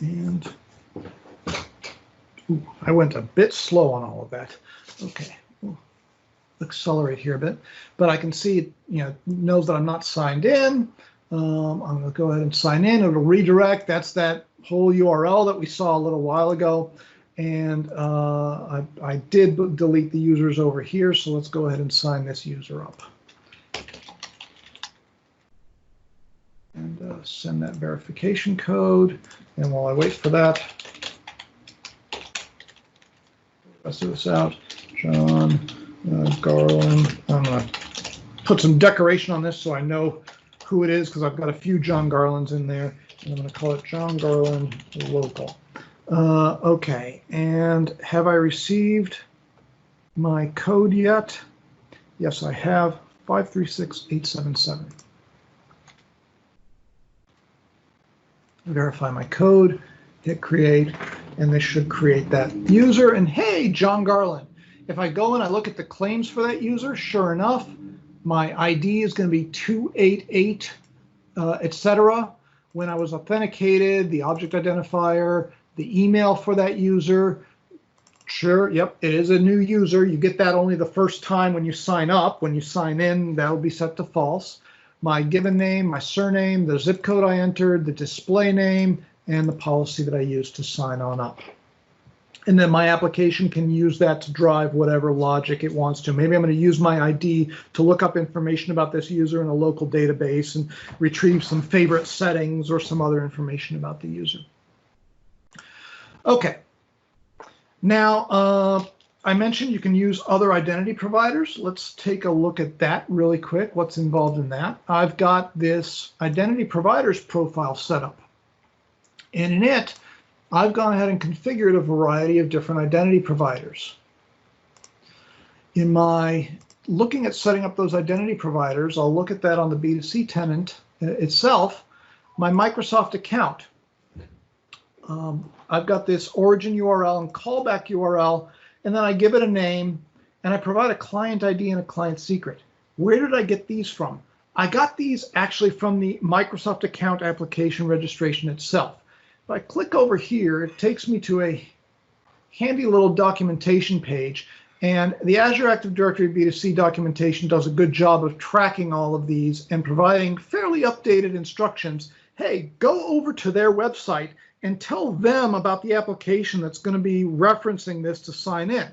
And I went a bit slow on all of that. Okay, we'll accelerate here a bit, but I can see it, knows that I'm not signed in. I'm going to go ahead and sign in. It'll redirect. That's that whole URL that we saw a little while ago. And I did delete the users over here, so let's go ahead and sign this user up. And send that verification code. And while I wait for that, let's do this out. John Garland. I'm going to put some decoration on this so I know who it is, because I've got a few John Garlands in there. And I'm going to call it John Garland Local. Okay, and have I received my code yet? Yes, I have. 536877. Verify my code, hit create, and this should create that user. And hey, John Garland. If I go and I look at the claims for that user, sure enough, my ID is going to be 288, etc. When I was authenticated, the object identifier, the email for that user, sure, yep, it is a new user. You get that only the first time when you sign up. When you sign in, that will be set to false. My given name, my surname, the zip code I entered, the display name, and the policy that I used to sign on up. And then my application can use that to drive whatever logic it wants to. Maybe I'm going to use my ID to look up information about this user in a local database and retrieve some favorite settings or some other information about the user. Okay. Now, I mentioned you can use other identity providers. Let's take a look at that really quick. What's involved in that? I've got this identity providers profile set up. And in it, I've gone ahead and configured a variety of different identity providers. In my looking at setting up those identity providers, I'll look at that on the B2C tenant itself, my Microsoft account. I've got this origin URL and callback URL, and then I give it a name, and I provide a client ID and a client secret. Where did I get these from? I got these actually from the Microsoft account application registration itself. If I click over here, it takes me to a handy little documentation page, and the Azure Active Directory B2C documentation does a good job of tracking all of these and providing fairly updated instructions. Hey, go over to their website and tell them about the application that's going to be referencing this to sign in.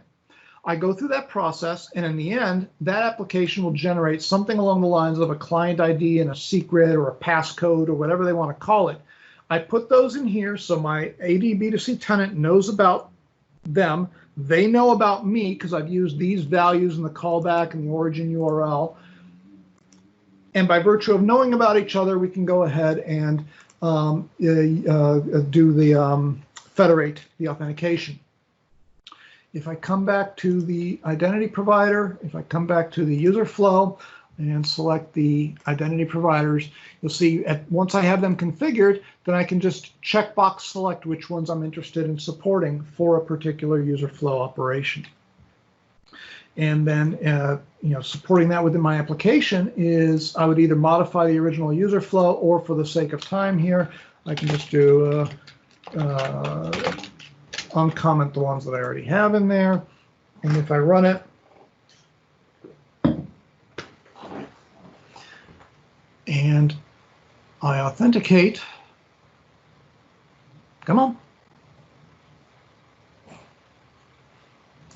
I go through that process, and in the end, that application will generate something along the lines of a client ID and a secret or a passcode or whatever they want to call it. I put those in here so my AD B2C tenant knows about them. They know about me because I've used these values in the callback and the origin URL. And by virtue of knowing about each other, we can go ahead and do the federate the authentication. If I come back to the identity provider, if I come back to the user flow and select the identity providers, you'll see once I have them configured, then I can just checkbox select which ones I'm interested in supporting for a particular user flow operation. And then, supporting that within my application is I would either modify the original user flow, or for the sake of time here, I can just do uncomment the ones that I already have in there. And if I run it, and I authenticate, come on,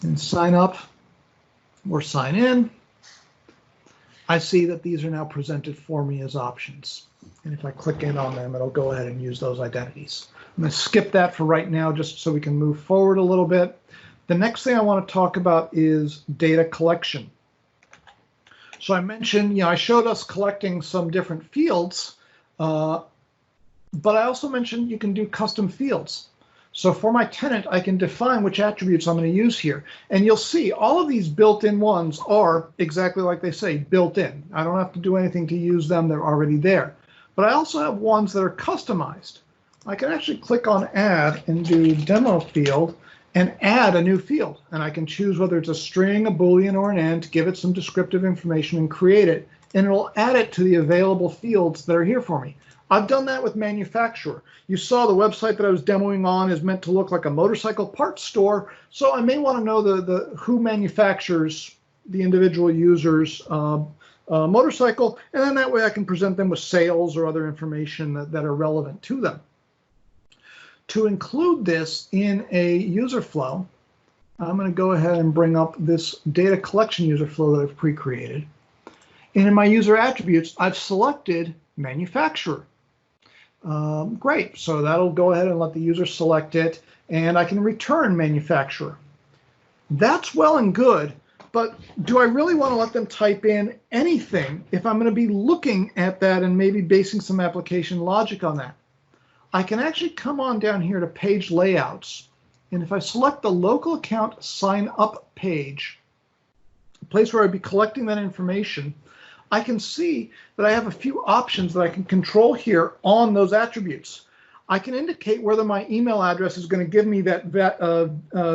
and sign up or sign in, I see that these are now presented for me as options. And if I click in on them, it'll go ahead and use those identities. I'm going to skip that for right now just so we can move forward a little bit. The next thing I want to talk about is data collection. So I mentioned, I showed us collecting some different fields, but I also mentioned you can do custom fields. So for my tenant, I can define which attributes I'm going to use here. And you'll see all of these built-in ones are exactly like they say, built in. I don't have to do anything to use them. They're already there. But I also have ones that are customized. I can actually click on add and do demo field and add a new field. And I can choose whether it's a string, a Boolean, or an int, give it some descriptive information and create it. And it'll add it to the available fields that are here for me. I've done that with manufacturer. You saw the website that I was demoing on is meant to look like a motorcycle parts store. So I may want to know who manufactures the individual user's motorcycle. And then that way I can present them with sales or other information that are relevant to them. To include this in a user flow, I'm going to go ahead and bring up this data collection user flow that I've pre-created. And in my user attributes, I've selected manufacturer. Great, so that'll go ahead and let the user select it, and I can return manufacturer. That's well and good, but do I really want to let them type in anything if I'm going to be looking at that and maybe basing some application logic on that? I can actually come on down here to page layouts, and if I select the local account sign up page, a place where I'd be collecting that information, I can see that I have a few options that I can control here on those attributes. I can indicate whether my email address is going to give me that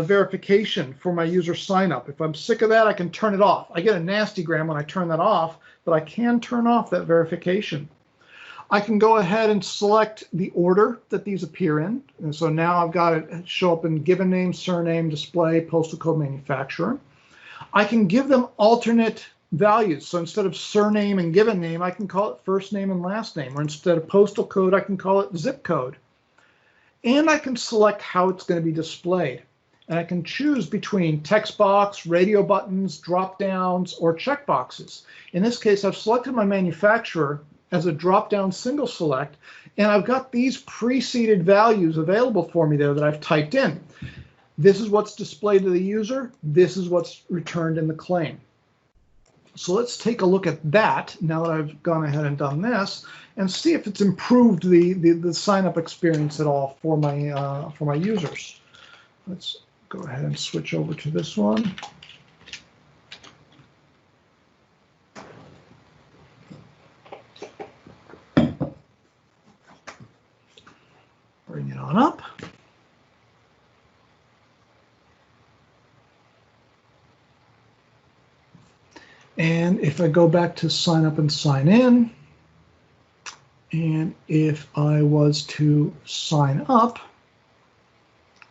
verification for my user sign up. If I'm sick of that, I can turn it off. I get a nasty gram when I turn that off, but I can turn off that verification. I can go ahead and select the order that these appear in. And so now I've got it show up in given name, surname, display, postal code, manufacturer. I can give them alternate values. So instead of surname and given name, I can call it first name and last name, or instead of postal code, I can call it zip code. And I can select how it's going to be displayed. And I can choose between text box, radio buttons, drop downs, or check boxes. In this case, I've selected my manufacturer as a drop down single select, and I've got these pre-seeded values available for me there that I've typed in. This is what's displayed to the user. This is what's returned in the claim. So let's take a look at that now that I've gone ahead and done this, and see if it's improved the sign-up experience at all for my users. Let's go ahead and switch over to this one. Bring it on up. if I go back to sign up and sign in, and if I was to sign up,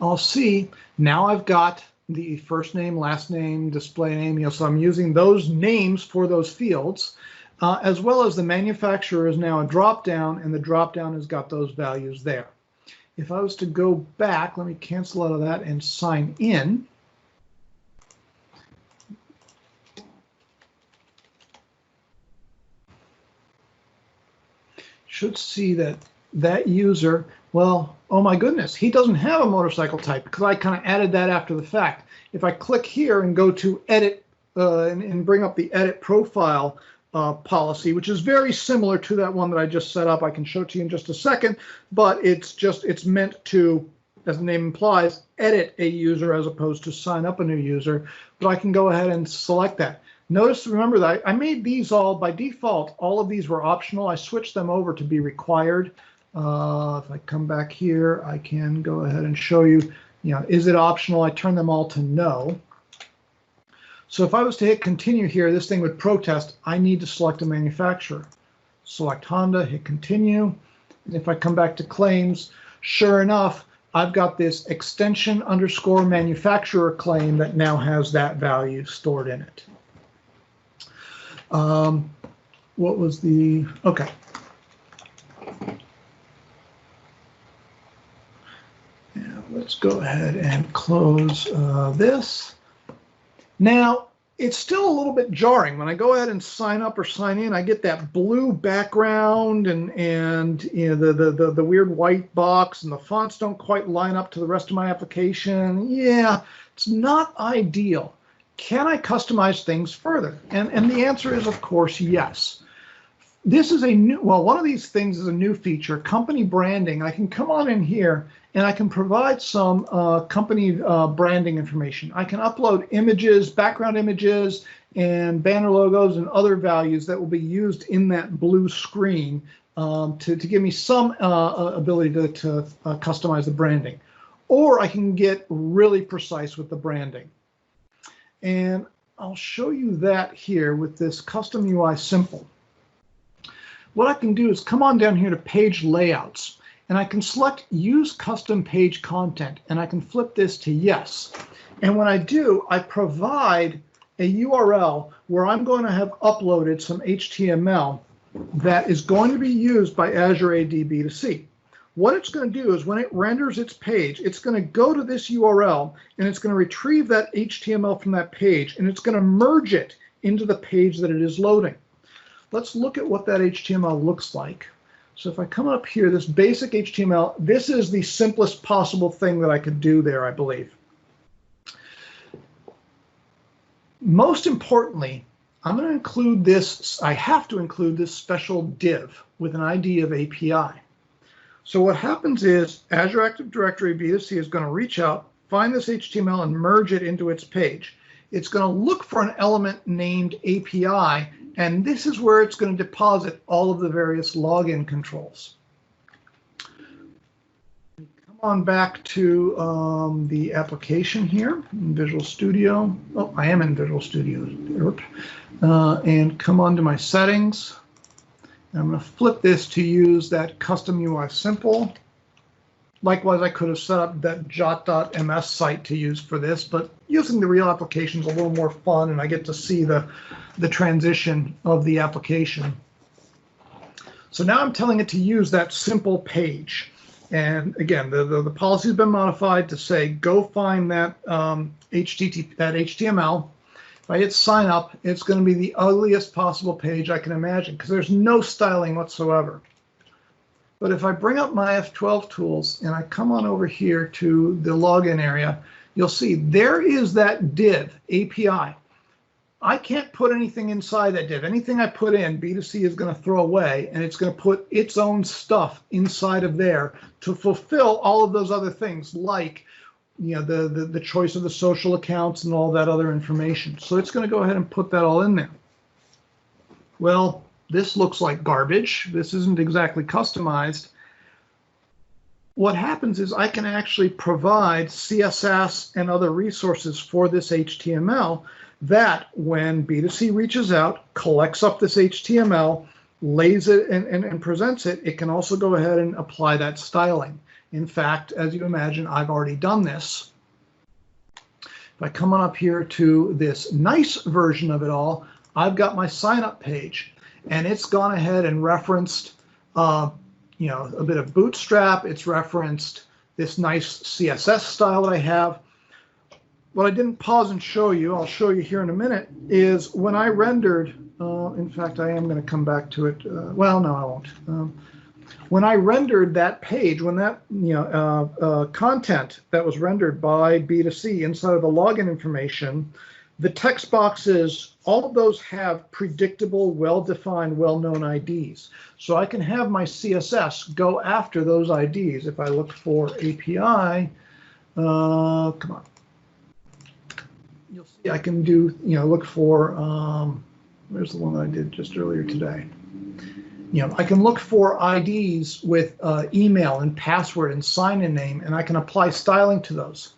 I'll see now I've got the first name, last name, display name, so I'm using those names for those fields, as well as the manufacturer is now a drop-down, and the drop-down has got those values there. If I was to go back, let me cancel out of that and sign in. Should see that that user, well, oh my goodness, he doesn't have a motorcycle type because I kind of added that after the fact. If I click here and go to edit and bring up the edit profile policy, which is very similar to that one that I just set up, I can show it to you in just a second, but it's meant to, as the name implies, edit a user as opposed to sign up a new user, but I can go ahead and select that. Notice, remember that I made these all by default. All of these were optional. I switched them over to be required. If I come back here, I can go ahead and show you, is it optional? I turn them all to no. So if I was to hit continue here, this thing would protest. I need to select a manufacturer. Select Honda, hit continue. And if I come back to claims, sure enough, I've got this extension underscore manufacturer claim that now has that value stored in it. What was the, okay. Now let's go ahead and close this. Now, it's still a little bit jarring. When I go ahead and sign up or sign in, I get that blue background and the weird white box, and the fonts don't quite line up to the rest of my application. Yeah, it's not ideal. Can I customize things further? And the answer is, of course, yes. This is a new, well, one of these things is a new feature, company branding. I can come on in here and I can provide some company branding information. I can upload images, background images, and banner logos and other values that will be used in that blue screen to give me some ability to customize the branding. Or I can get really precise with the branding. And I'll show you that here with this custom UI simple. What I can do is come on down here to page layouts, and I can select use custom page content, and I can flip this to yes. And when I do, I provide a URL where I'm going to have uploaded some HTML that is going to be used by Azure AD B2C. What it's going to do is when it renders its page, it's going to go to this URL and it's going to retrieve that HTML from that page, and it's going to merge it into the page that it is loading. Let's look at what that HTML looks like. So if I come up here, this basic HTML, this is the simplest possible thing that I could do there, I believe. Most importantly, I'm going to include this, I have to include this special div with an ID of API. So what happens is Azure Active Directory B2C is going to reach out, find this HTML, and merge it into its page. It's going to look for an element named API, and this is where it's going to deposit all of the various login controls. Come on back to the application here in Visual Studio. Oh, I am in Visual Studio. And come on to my settings. I'm going to flip this to use that custom UI simple. Likewise, I could have set up that jot.ms site to use for this, but using the real application is a little more fun, and I get to see the transition of the application. So now I'm telling it to use that simple page. And again, the policy has been modified to say, go find that, HTML. If I hit sign up, it's going to be the ugliest possible page I can imagine because there's no styling whatsoever. But if I bring up my F12 tools and I come on over here to the login area, you'll see there is that div API. I can't put anything inside that div. Anything I put in, B2C is going to throw away, and it's going to put its own stuff inside of there to fulfill all of those other things, like the choice of the social accounts and all that other information. So it's going to go ahead and put that all in there. Well, this looks like garbage. This isn't exactly customized. What happens is I can actually provide CSS and other resources for this HTML that when B2C reaches out, collects up this HTML, lays it and presents it, it can also go ahead and apply that styling. In fact, as you imagine, I've already done this. If I come on up here to this nice version of it all, I've got my sign up page, and it's gone ahead and referenced you know, a bit of Bootstrap. It's referenced this nice CSS style that I have. What I didn't pause and show you, I'll show you here in a minute, is when I rendered, in fact, I am going to come back to it. Well, no, I won't. When I rendered that page, when that content that was rendered by B2C inside of the login information, the text boxes, all of those have predictable, well-defined, well-known IDs. So I can have my CSS go after those IDs. If I look for API, come on. You'll see I can do, you know, look for, where's the one that I did just earlier today? You know, I can look for IDs with email and password and sign-in name, and I can apply styling to those.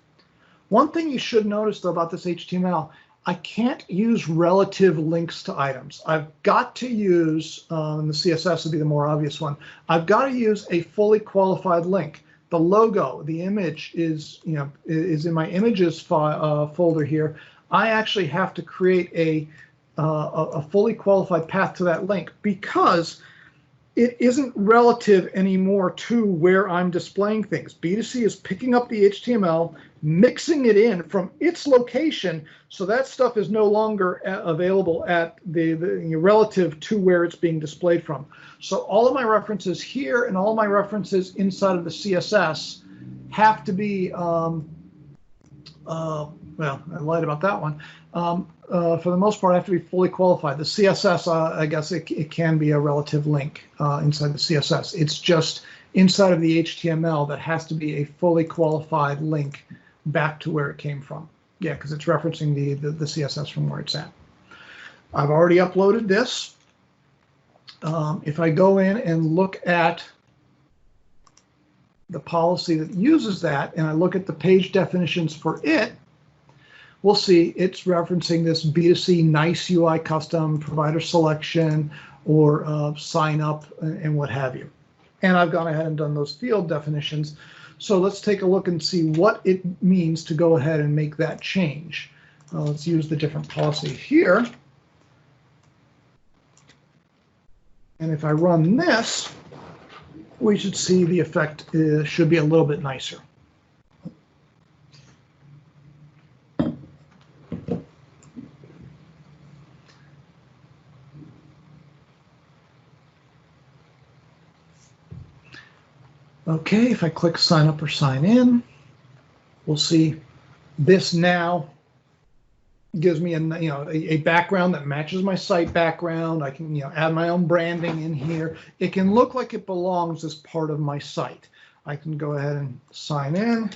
One thing you should notice, though, about this HTML, I can't use relative links to items. I've got to use, and the CSS would be the more obvious one, I've got to use a fully qualified link. The logo, the image is, you know, is in my images folder here. I actually have to create a fully qualified path to that link because it isn't relative anymore to where I'm displaying things. B2C is picking up the HTML, mixing it in from its location, so that stuff is no longer available at the relative to where it's being displayed from. So all of my references here and all of my references inside of the CSS have to be, well, I lied about that one. For the most part, I have to be fully qualified. The CSS, I guess it can be a relative link inside the CSS. It's just inside of the HTML that has to be a fully qualified link back to where it came from. Yeah, because it's referencing the CSS from where it's at. I've already uploaded this. If I go in and look at the policy that uses that, and I look at the page definitions for it, we'll see it's referencing this B2C nice UI custom, provider selection, or sign up, and what have you. And I've gone ahead and done those field definitions. So let's take a look and see what it means to go ahead and make that change. Let's use the different policy here. And if I run this, we should see the effect should be a little bit nicer. Okay, if I click sign up or sign in, we'll see this now gives me a background that matches my site background. I can add my own branding in here. It can look like it belongs as part of my site. I can go ahead and sign in.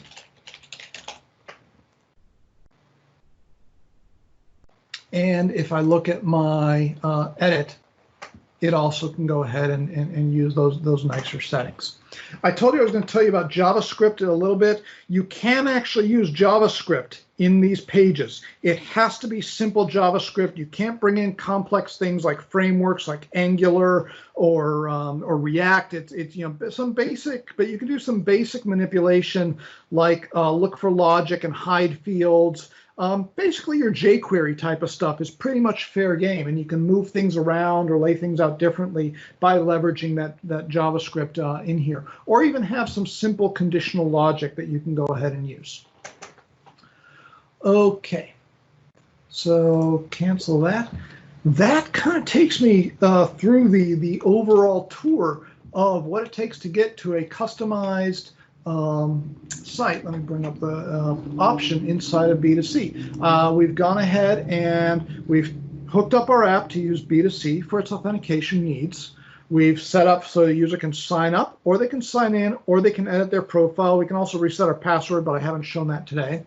And if I look at my edit, it also can go ahead and use those nicer settings. I told you I was going to tell you about JavaScript in a little bit. You can actually use JavaScript in these pages. It has to be simple JavaScript. You can't bring in complex things like frameworks like Angular or React. It's some basic, but you can do some basic manipulation like look for logic and hide fields. Basically, your jQuery type of stuff is pretty much fair game, and you can move things around or lay things out differently by leveraging that JavaScript in here, or even have some simple conditional logic that you can go ahead and use. Okay, so cancel that. That kind of takes me through the overall tour of what it takes to get to a customized site. Let me bring up the option inside of B2C. We've gone ahead and we've hooked up our app to use B2C for its authentication needs. We've set up so the user can sign up, or they can sign in, or they can edit their profile. We can also reset our password, but I haven't shown that today.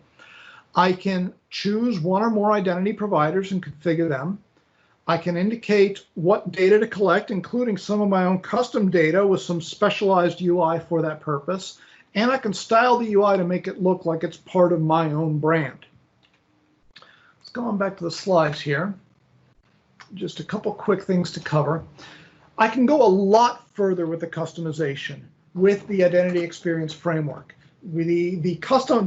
I can choose one or more identity providers and configure them. I can indicate what data to collect, including some of my own custom data with some specialized UI for that purpose. And I can style the UI to make it look like it's part of my own brand. Let's go on back to the slides here. Just a couple quick things to cover. I can go a lot further with the customization with the identity experience framework. The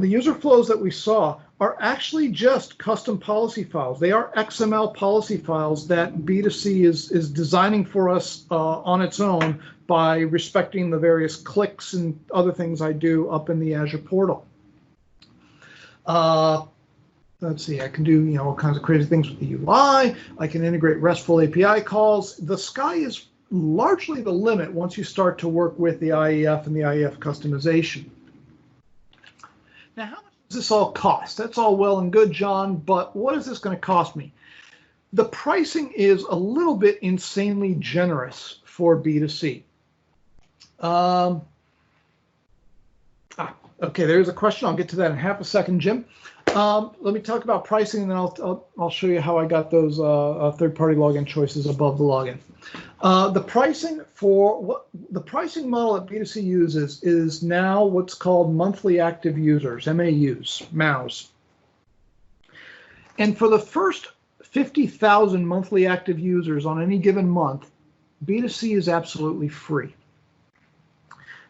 user flows that we saw are actually just custom policy files. They are XML policy files that B2C is designing for us on its own by respecting the various clicks and other things I do up in the Azure portal. Let's see, I can do all kinds of crazy things with the UI. I can integrate RESTful API calls. The sky is largely the limit once you start to work with the IEF and the IEF customization. Now, how much does this all cost? That's all well and good, John, but what is this going to cost me? The pricing is a little bit insanely generous for B2C. Okay, there's a question. I'll get to that in half a second, Jim. Let me talk about pricing, and then I'll show you how I got those third-party login choices above the login. The pricing model that B2C uses is now what's called monthly active users, MAUs. And for the first 50,000 monthly active users on any given month, B2C is absolutely free.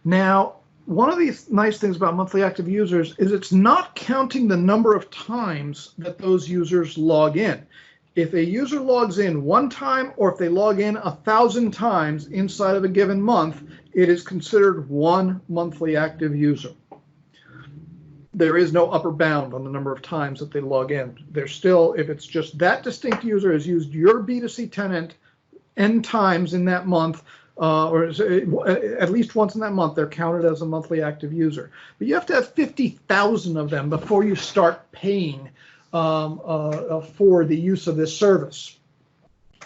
Now, one of these nice things about monthly active users is it's not counting the number of times that those users log in. If a user logs in one time, or if they log in 1,000 times inside of a given month, it is considered one monthly active user. There is no upper bound on the number of times that they log in. There's still, if it's just that distinct user has used your B2C tenant N times in that month, or at least once in that month, they're counted as a monthly active user. But you have to have 50,000 of them before you start paying for the use of this service.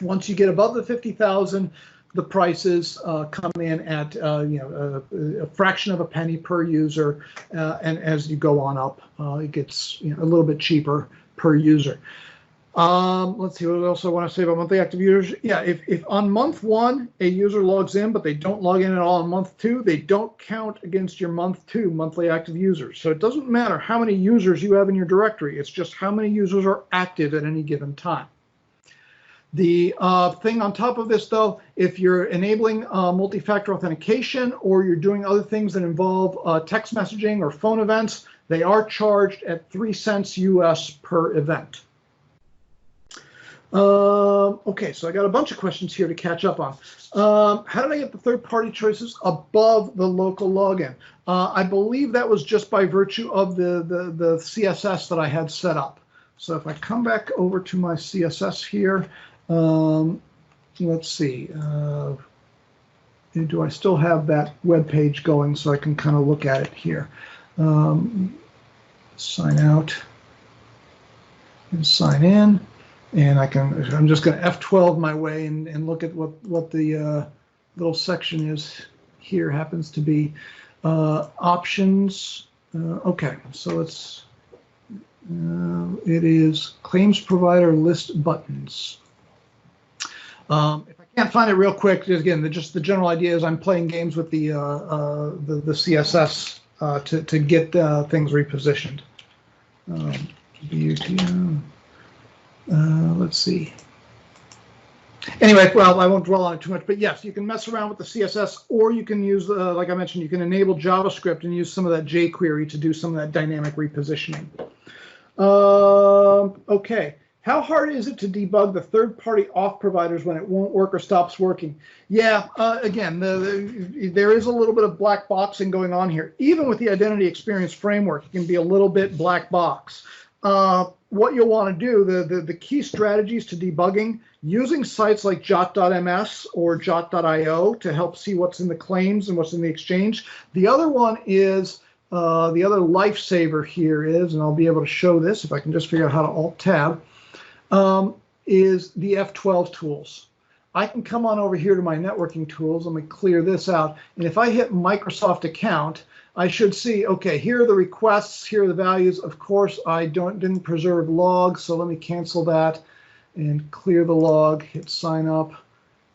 Once you get above the 50,000, the prices come in at a fraction of a penny per user, and as you go on up, it gets a little bit cheaper per user. Let's see what else I want to say about monthly active users. Yeah, if on month 1 a user logs in, but they don't log in at all on month 2, they don't count against your month 2 monthly active users. So it doesn't matter how many users you have in your directory. It's just how many users are active at any given time. The thing on top of this, though, if you're enabling multi-factor authentication or you're doing other things that involve text messaging or phone events, they are charged at 3 cents US per event. Okay, so I got a bunch of questions here to catch up on. How did I get the third-party choices above the local login? I believe that was just by virtue of the CSS that I had set up. So if I come back over to my CSS here, let's see. Do I still have that web page going so I can kind of look at it here? Sign out and sign in. And I'm just going to F12 my way and look at what the little section is here. Happens to be options. Okay, so it's it is claims provider list buttons. If I can't find it real quick, again, just the general idea is I'm playing games with the CSS to get things repositioned. Let's see. Anyway, well, I won't dwell on it too much, but yes, you can mess around with the CSS, or you can use, like I mentioned, you can enable JavaScript and use some of that jQuery to do some of that dynamic repositioning. Okay, how hard is it to debug the third-party auth providers when it won't work or stops working? Yeah, again, there is a little bit of black boxing going on here. Even with the identity experience framework, it can be a little bit black box. What you'll want to do, the key strategies to debugging, using sites like jot.ms or jot.io to help see what's in the claims and what's in the exchange. The other one is, the other lifesaver here is, and I'll be able to show this if I can just figure out how to Alt-Tab, is the F12 tools. I can come on over here to my networking tools. Let me clear this out. And if I hit Microsoft account, I should see, okay, here are the requests, here are the values. Of course, I didn't preserve logs, so let me cancel that and clear the log, hit sign up,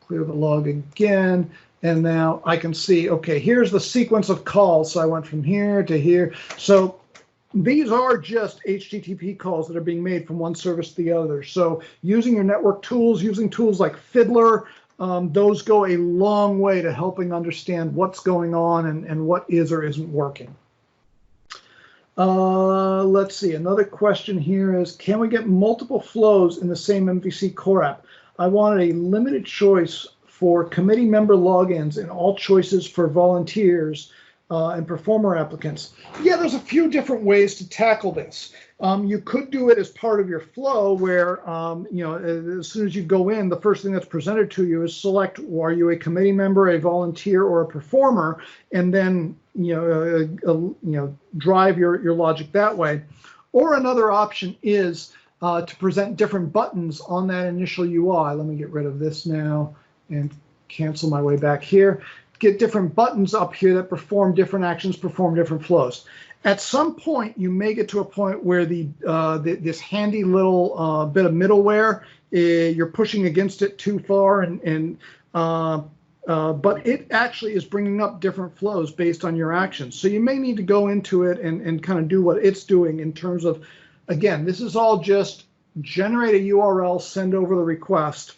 clear the log again, and now I can see, okay, here's the sequence of calls. So I went from here to here. So these are just HTTP calls that are being made from one service to the other. So using your network tools, using tools like Fiddler, those go a long way to helping understand what's going on and what is or isn't working. Let's see, another question here is, can we get multiple flows in the same MVC core app? I wanted a limited choice for committee member logins and all choices for volunteers and performer applicants. Yeah, there's a few different ways to tackle this. You could do it as part of your flow where, as soon as you go in, the first thing that's presented to you is select, are you a committee member, a volunteer, or a performer, and then, drive your logic that way. Or another option is to present different buttons on that initial UI. Let me get rid of this now and cancel my way back here. Get different buttons up here that perform different actions, perform different flows. At some point, you may get to a point where this handy little bit of middleware, you're pushing against it too far, but it actually is bringing up different flows based on your actions. So you may need to go into it and kind of do what it's doing in terms of, again, this is all just generate a URL, send over the request,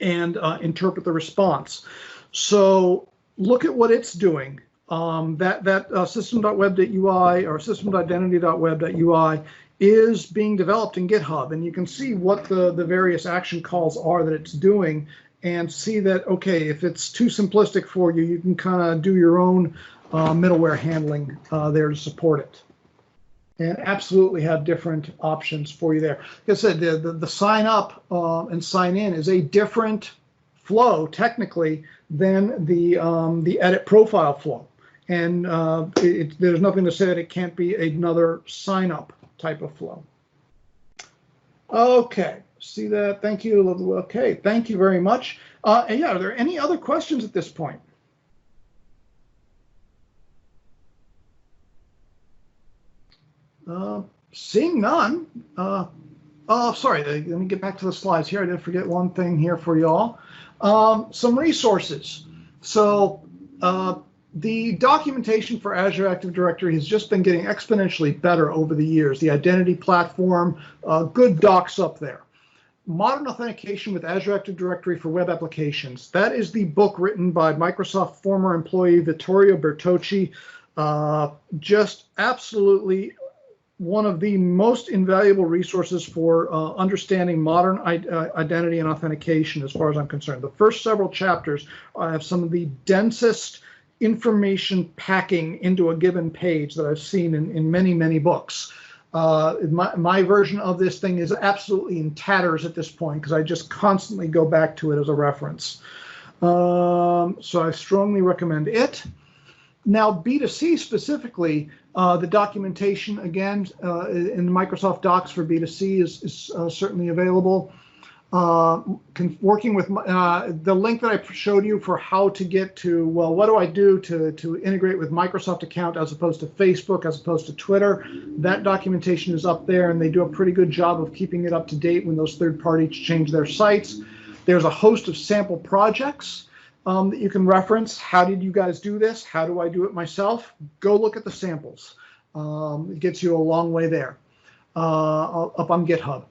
and interpret the response. So look at what it's doing. That system.web.ui or system.identity.web.ui is being developed in GitHub, and you can see what the various action calls are that it's doing, and see that, okay, if it's too simplistic for you, you can kind of do your own middleware handling there to support it. And absolutely have different options for you there. Like I said, the sign up and sign in is a different flow technically than the edit profile flow. And there's nothing to say that it can't be another sign up type of flow. Okay, see that? Thank you. Okay, thank you very much. And yeah, are there any other questions at this point? Seeing none. Oh, sorry, let me get back to the slides here. I did forget one thing here for y'all. Some resources. So the documentation for Azure Active Directory has just been getting exponentially better over the years. The identity platform, good docs up there. Modern Authentication with Azure Active Directory for Web Applications. That is the book written by Microsoft former employee Vittorio Bertocci. Just absolutely one of the most invaluable resources for understanding modern identity and authentication as far as I'm concerned. The first several chapters have some of the densest information packing into a given page that I've seen in many, many books. My version of this thing is absolutely in tatters at this point because I just constantly go back to it as a reference. So I strongly recommend it. Now, B2C specifically, the documentation, again, in Microsoft Docs for B2C is certainly available. Working with the link that I showed you for how to get to, well, what do I do to integrate with Microsoft account as opposed to Facebook, as opposed to Twitter, that documentation is up there, and they do a pretty good job of keeping it up to date when those third parties change their sites. There's a host of sample projects that you can reference. How did you guys do this? How do I do it myself? Go look at the samples. It gets you a long way there up on GitHub.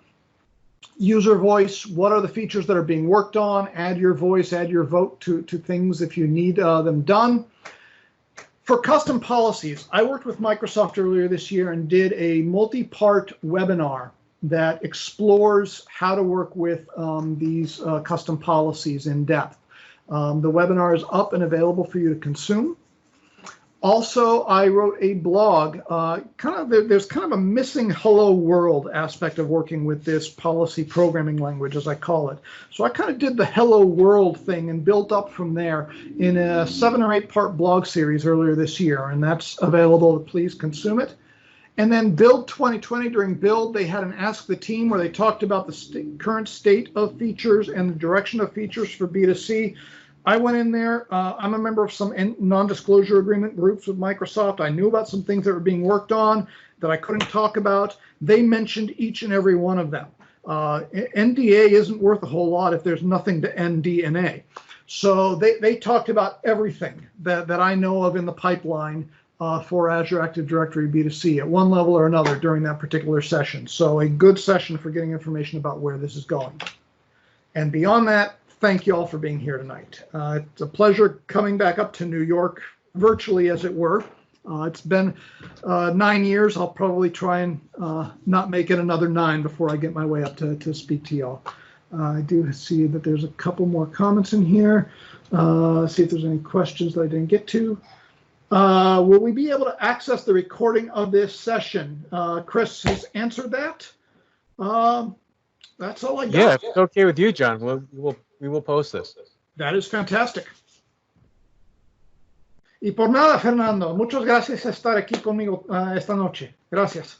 User voice, what are the features that are being worked on? Add your voice, add your vote to things if you need them done. For custom policies, I worked with Microsoft earlier this year and did a multi-part webinar that explores how to work with these custom policies in depth. The webinar is up and available for you to consume. Also, I wrote a blog. There's kind of a missing hello world aspect of working with this policy programming language, as I call it. So I kind of did the hello world thing and built up from there in a 7 or 8 part blog series earlier this year, and that's available. Please consume it. And then Build 2020, during Build, they had an Ask the Team where they talked about the current state of features and the direction of features for B2C. I went in there. I'm a member of some non-disclosure agreement groups with Microsoft. I knew about some things that were being worked on that I couldn't talk about. They mentioned each and every one of them. NDA isn't worth a whole lot if there's nothing to NDNA. So they talked about everything that I know of in the pipeline for Azure Active Directory B2C at one level or another during that particular session. So a good session for getting information about where this is going. And beyond that, thank you all for being here tonight. It's a pleasure coming back up to New York, virtually as it were. It's been 9 years. I'll probably try and not make it another 9 before I get my way up to speak to y'all. I do see that there's a couple more comments in here. See if there's any questions that I didn't get to. Will we be able to access the recording of this session? Chris has answered that. That's all I got. Yeah, if it's okay with you, John, we will post this. That is fantastic. Y por nada, Fernando, muchas gracias por estar aquí conmigo esta noche. Gracias.